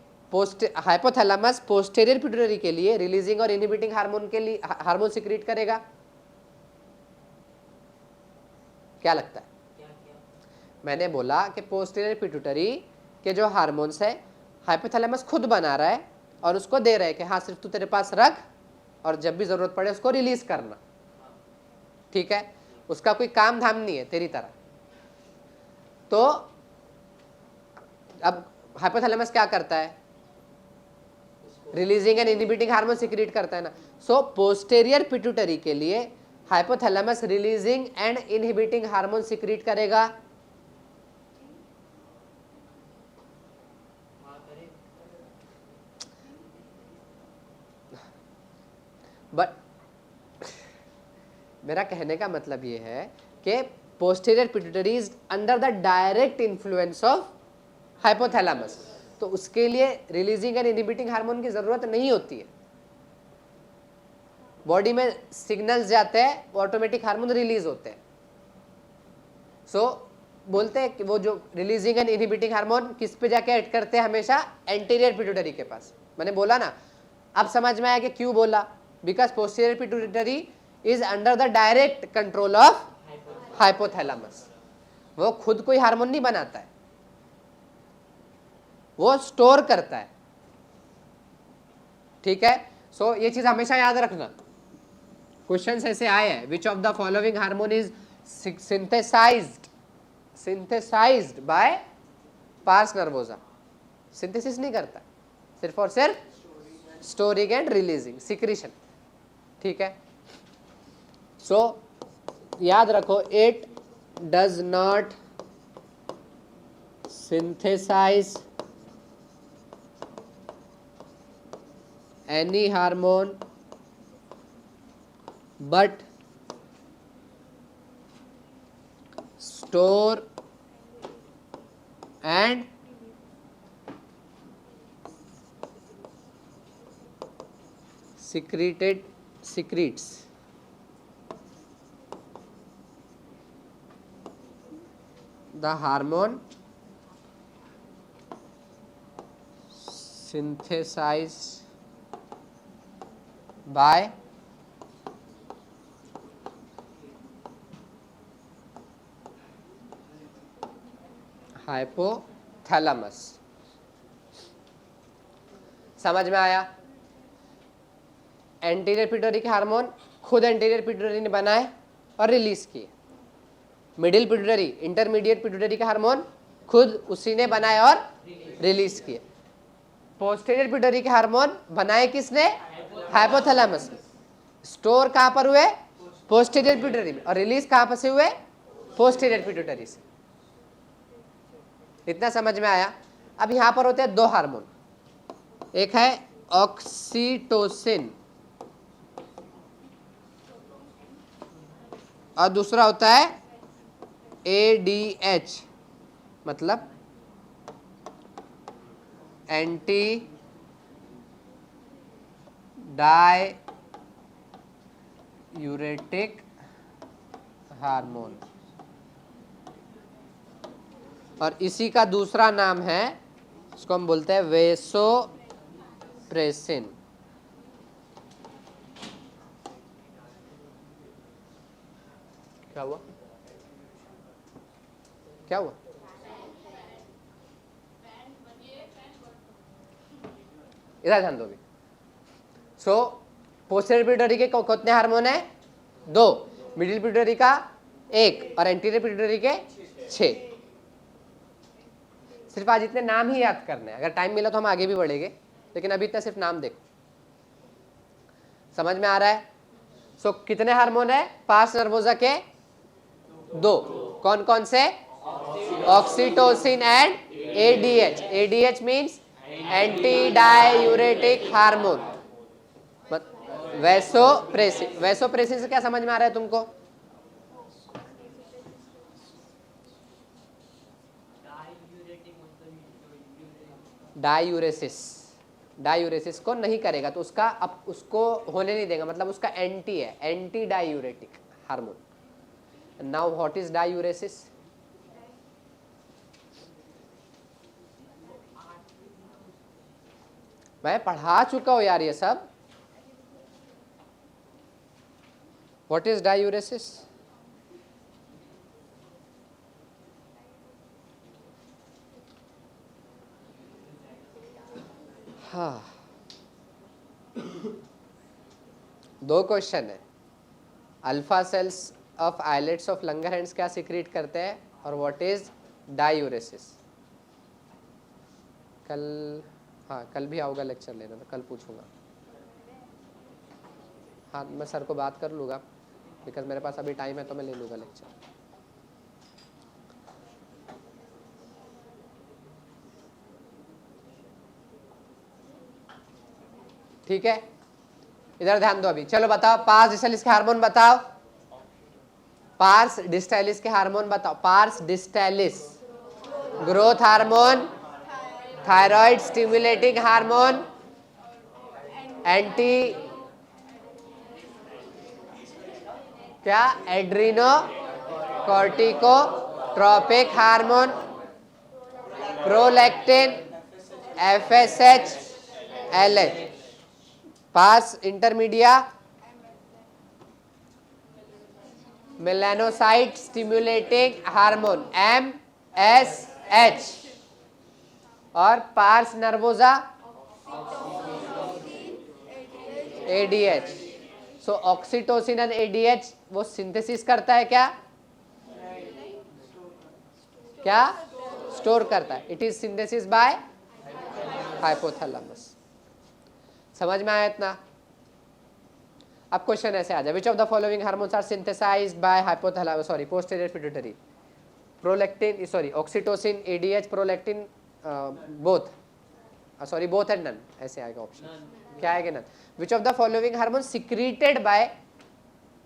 हाइपोथैलेमस पोस्टीरियर पिट्यूटरी के लिए रिलीजिंग और इनहिबिटिंग हार्मोन के लिए हार्मोन सिक्रीट करेगा। क्या लगता है? मैंने बोला कि पोस्टीरियर पिट्यूटरी के जो हार्मोन्स है हाइपोथैलेमस खुद बना रहा है और उसको दे रहा है कि हाँ सिर्फ तू तेरे पास रख और जब भी जरूरत पड़े उसको रिलीज करना, ठीक है। उसका कोई काम धाम नहीं है तेरी तरह। तो अब हाइपोथैलेमस क्या करता है? Releasing and inhibiting hormone secrete करता है ना। सो पोस्टीरियर पिट्यूटरी के लिए hypothalamus releasing and inhibiting hormone secrete करेगा। बट मेरा कहने का मतलब ये है कि posterior pituitary is under the direct influence of hypothalamus, तो उसके लिए रिलीजिंग एंड इनहिबिटिंग हार्मोन की जरूरत नहीं होती है। बॉडी में सिग्नल्स जाते हैं, वो ऑटोमेटिक हार्मोन रिलीज होते हैं। सो बोलते हैं कि वो जो रिलीजिंग एंड इनहिबिटिंग हार्मोन किस पे जाके ऐड करते हैं? हमेशा एंटीरियर पिट्यूटरी के पास। मैंने बोला ना, अब समझ में आया कि क्यों बोला? Because posterior pituitary is under the direct control of hypothalamus. वो खुद कोई हार्मोन नहीं बनाता है, वो स्टोर करता है, ठीक है। सो ये चीज हमेशा याद रखना, क्वेश्चंस ऐसे आए हैं, which of the following hormone is synthesized by pars nervosa. Synthesis नहीं करता, सिर्फ और सिर्फ स्टोरिंग एंड रिलीजिंग, सिक्रीशन, ठीक है। सो याद रखो, it does not synthesize any hormone but store and secretes the hormone synthesized by hypothalamus। समझ में आया? एंटीरियर पिट्यूटरी के हार्मोन खुद एंटीरियर पिट्यूटरी ने बनाए और रिलीज किए। मिडिल पिट्यूटरी, इंटरमीडिएट पिट्यूटरी के हार्मोन खुद उसी ने बनाए और रिलीज किए। पोस्टीरियर पिट्यूटरी के हार्मोन बनाए किसने? हाइपोथैलेमस ने। स्टोर कहां पर हुए? पोस्टीरियर पिट्यूटरी में। और रिलीज कहां पर से हुए? पोस्टीरियर पिट्यूटरी से। इतना समझ में आया? अब यहां पर होते हैं दो हार्मोन, एक है ऑक्सीटोसिन और दूसरा होता है ADH, मतलब एंटी डाययूरेटिक हार्मोन। और इसी का दूसरा नाम है, इसको हम बोलते हैं वेसोप्रेसिन। क्या हुआ? क्या हुआ? इधर ध्यान दो भी। सो पोस्टीरियर पिट्यूटरी के कितने हार्मोन है? 2, मिडिल पिट्यूटरी का 1 और एंटीरियर पिट्यूटरी के 6। सिर्फ आज इतने नाम ही याद करने हैं, अगर टाइम मिला तो हम आगे भी बढ़ेंगे, लेकिन अभी इतना सिर्फ नाम देखो। समझ में आ रहा है? सो कितने हार्मोन है पार्स नर्वोसा के? 2। कौन कौन से? Oxytocin and ADH। ADH means anti diuretic hormone. Vasopressin. Vasopressin से क्या समझ में आ रहा है तुमको? डायूरेसिस। डायूरेसिस को नहीं करेगा तो उसका अब उसको होने नहीं देगा, मतलब उसका एंटी है, anti diuretic hormone. Now what is diuresis? मैं पढ़ा चुका हूं यार ये सब। What is diuresis? हाँ, 2 क्वेश्चन है। Alpha cells of islets of Langerhans क्या सिक्रीट करते हैं, और व्हाट इज डायूरेसिस? कल, हाँ कल भी आओगा लेक्चर लेना, तो कल पूछूंगा। हाँ मैं सर को बात कर लूँगा, बिकॉज मेरे पास अभी टाइम है तो मैं ले लूँगा लेक्चर। ठीक है, इधर ध्यान दो अभी। चलो बताओ, पार्स डिस्टालिस के हार्मोन बताओ। पार्स डिस्टालिस के हार्मोन बताओ। Pars distalis growth hormone, thyroid stimulating hormone, anti क्या adreno corticotropic hormone, prolactin, FSH, LH। Pars intermedia melanocyte stimulating hormone MSH। और pars nervosa ADH। So oxytocin and ADH वो synthesis करता है क्या? क्या store करता है? It is synthesis by hypothalamus. समझ में आया इतना? अब क्वेश्चन ऐसे आ जाए, which of the following hormones are synthesised by hypothalamus, sorry posterior pituitary? Prolactin, sorry oxytocin, ADH, prolactin, both, sorry both and none, ऐसे आएगा ऑप्शन। क्या आएगा? None. Which of the following hormone secreted by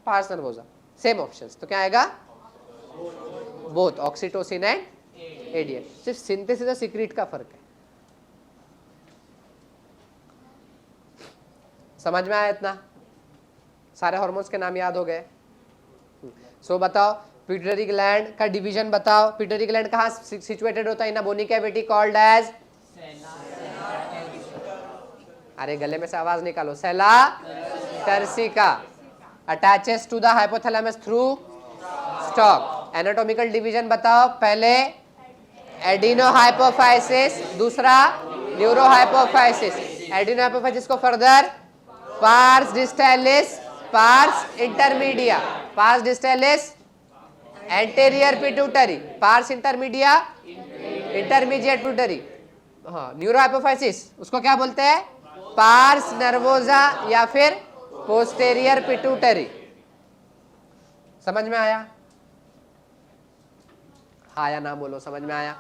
pars nervosa? Same options, तो क्या आएगा? Both, oxytocin and ADH। सिर्फ synthesis और secrete का फर्क है। समझ में आया इतना? सारे हार्मोन्स के नाम याद हो गए? सो बताओ, पिट्यूटरी ग्लैंड का डिवीजन बताओ। पिट्यूटरी ग्लैंड कहाँ सिचुएटेड होता है in a bony cavity called as, अरे गले में से आवाज निकालो, sella turcica. Attaches to the hypothalamus through stalk. Anatomical division बताओ, पहले एडिनो हाइपोफाइसिस, दूसरा न्यूरो हाइपोफाइसिस। एडिनो हाइपोफाइसिस को further pars distalis, pars intermedia, pars distalis anterior pituitary, pars intermedia intermediate pituitary. हाँ, न्यूरो हाइपोफाइसिस उसको क्या बोलते हैं, parse नर्वोजा या फिर पोस्टेरियर पिट्यूटरी। समझ में आया? हाँ या ना बोलो, समझ में आया?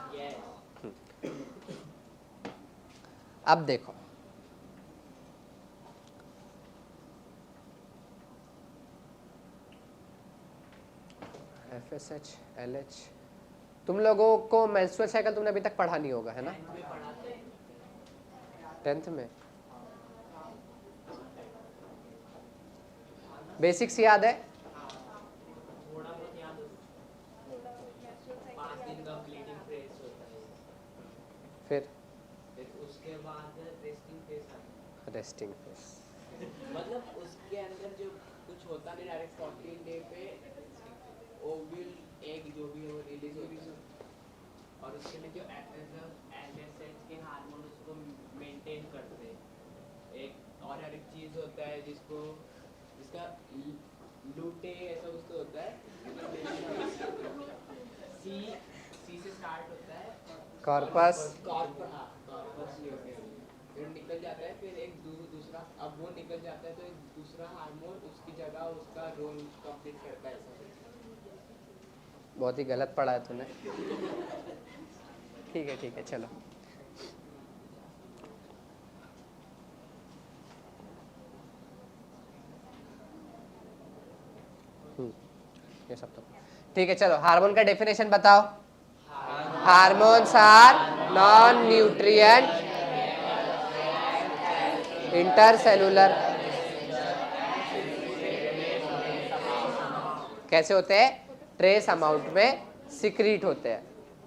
अब देखो, FSH LH, तुम लोगों को मेंस्ट्रुअल साइकिल तुमने अभी तक पढ़ा नहीं होगा, है ना? 10th में बेसिक्स याद है? थोड़ा बहुत याद हो, 5 दिन का ब्लीडिंग फेज होता है, फिर फिर उसके बाद रेस्टिंग फेज आता है। रेस्टिंग फेज, मतलब उसके अंदर जो कुछ होता नहीं, डायरेक्ट 14 डे पे ओव्यूल एग जो भी है वो रिलीज होता है, और उसके लिए जो एफएसएच के हार्मोन उसको मेंटेन करते हैं। एक और हर एक चीज होता है जिसको जिसका लूटे ऐसा कुछ तो होता है, सी से स्टार्ट होता है, कॉर्पस, कॉर्पस फिर निकल जाता है, फिर एक दूसरा, अब वो निकल जाता है तो एक दूसरा हार्मोन उसकी जगह उसका रोल कंप्लीट करता है। ऐसा बहुत ही गलत पढ़ा है तूने। ठीक है चलो। ये सब तो ठीक है, चलो हार्मोन का डेफिनेशन बताओ। Hormones are non nutrient intercellular, कैसे होते हैं, ट्रेस अमाउंट में सिक्रीट होते हैं,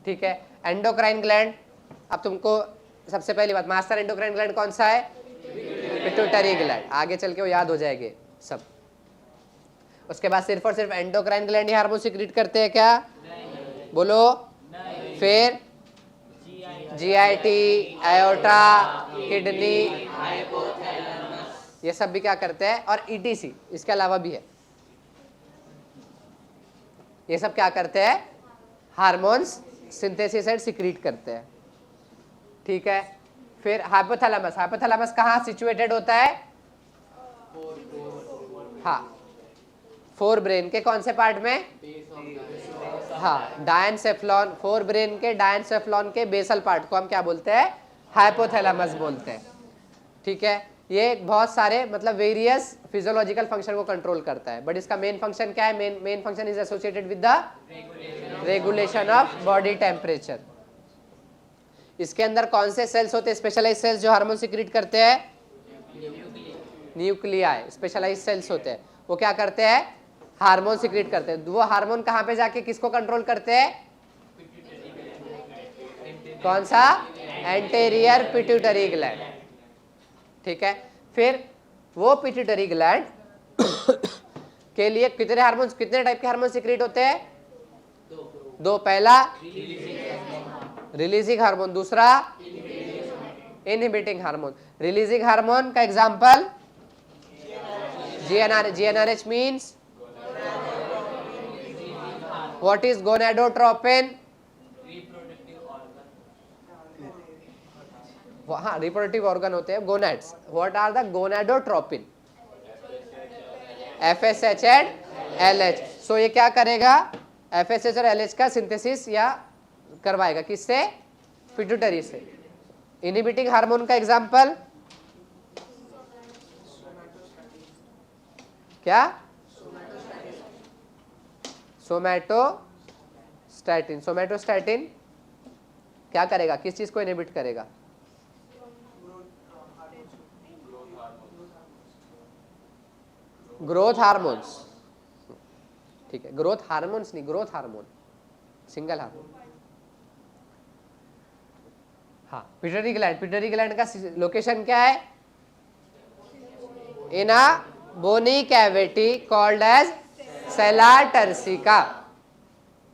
ठीक है। एंडोक्राइन ग्लैंड, अब तुमको सबसे पहली बात, मास्टर एंडोक्राइन ग्लैंड कौन सा है, पिट्यूटरी ग्लैंड, आगे चल के वो याद हो जाएंगे सब। उसके बाद सिर्फ और सिर्फ एंडोक्राइन ग्लैंड ही हार्मोन सिक्रीट करते हैं क्या, बोलो? फिर जीआईटी, आयोटा, किडनी, ये सब भी क्या करते हैं, और ईटीसी इसके अलावा भी है, ये सब क्या करते हैं, हार्मोन्स सिंथेसिस एंड सिक्रीट करते हैं, ठीक है। फिर हाइपोथैलेमस, हाइपोथैलेमस कहाँ सिचुएटेड होता है, हाँ, फोर ब्रेन के कौन से पार्ट में, हाँ, डायनसेफ्लॉन, फोर ब्रेन के डायनसेफ्लॉन के बेसल पार्ट को हम क्या बोलते हैं, हाइपोथैलेमस बोलते हैं, ठीक है। ये बहुत सारे मतलब वेरियस फिजियोलॉजिकल फंक्शन को कंट्रोल करता है, बट इसका मेन फंक्शन क्या है, main function is associated with the regulation of body temperature. इसके अंदर कौन से सेल्स होते हैं, स्पेशलाइज सेल्स जो हार्मोन सिक्रीट करते हैं, न्यूक्लियाई, स्पेशलाइज सेल्स होते हैं, वो क्या करते हैं, हार्मोन सिक्रीट करते हैं। वो हार्मोन कहाँ पे जाके किसको कंट्रोल करते हैं, कौन सा, एंटेरियर पिट्यूटरी ग्लैंड, ठीक है। फिर वो पिट्यूटरी ग्लैंड के लिए कितने हार्मोन्स, कितने टाइप के हार्मोन सिक्रीट होते हैं, दो, पहला रिलीजिंग हार्मोन, दूसरा इनहिबिटिंग हार्मोन। रिलीजिंग हार्मोन का example GnRH means what is gonadotropin, हाँ, रिप्रोडक्टिव ऑर्गन होते हैं gonads. What are the gonadotropin, FSH and LH। So ये क्या करेगा, FSH और LH का सिंथेसिस या करवाएगा, किससे, पिट्यूटरी से। इनहिबिटिंग हार्मोन का एग्जांपल क्या, सोमैटोस्टैटिन। सोमैटोस्टैटिन क्या करेगा, किस चीज को इनहिबिट करेगा, ग्रोथ हार्मोन्स, ठीक है, ग्रोथ हार्मोन्स नहीं, ग्रोथ हार्मोन, सिंगल हार्मोन। हाँ, पिट्यूटरी ग्लैंड, पिट्यूटरी ग्लैंड का लोकेशन क्या है? In a bony cavity called as sella turcica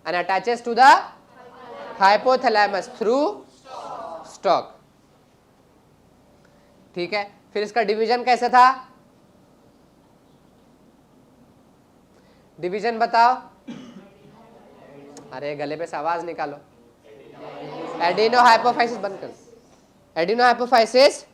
and attaches to the hypothalamus through stalk। ठीक है, फिर इसका डिवीजन कैसे था? डिवीजन बताओ। अरे गले पे से आवाज निकालो। एडिनो हाइपोफाइसिस बंद कर। Adeno hypophysis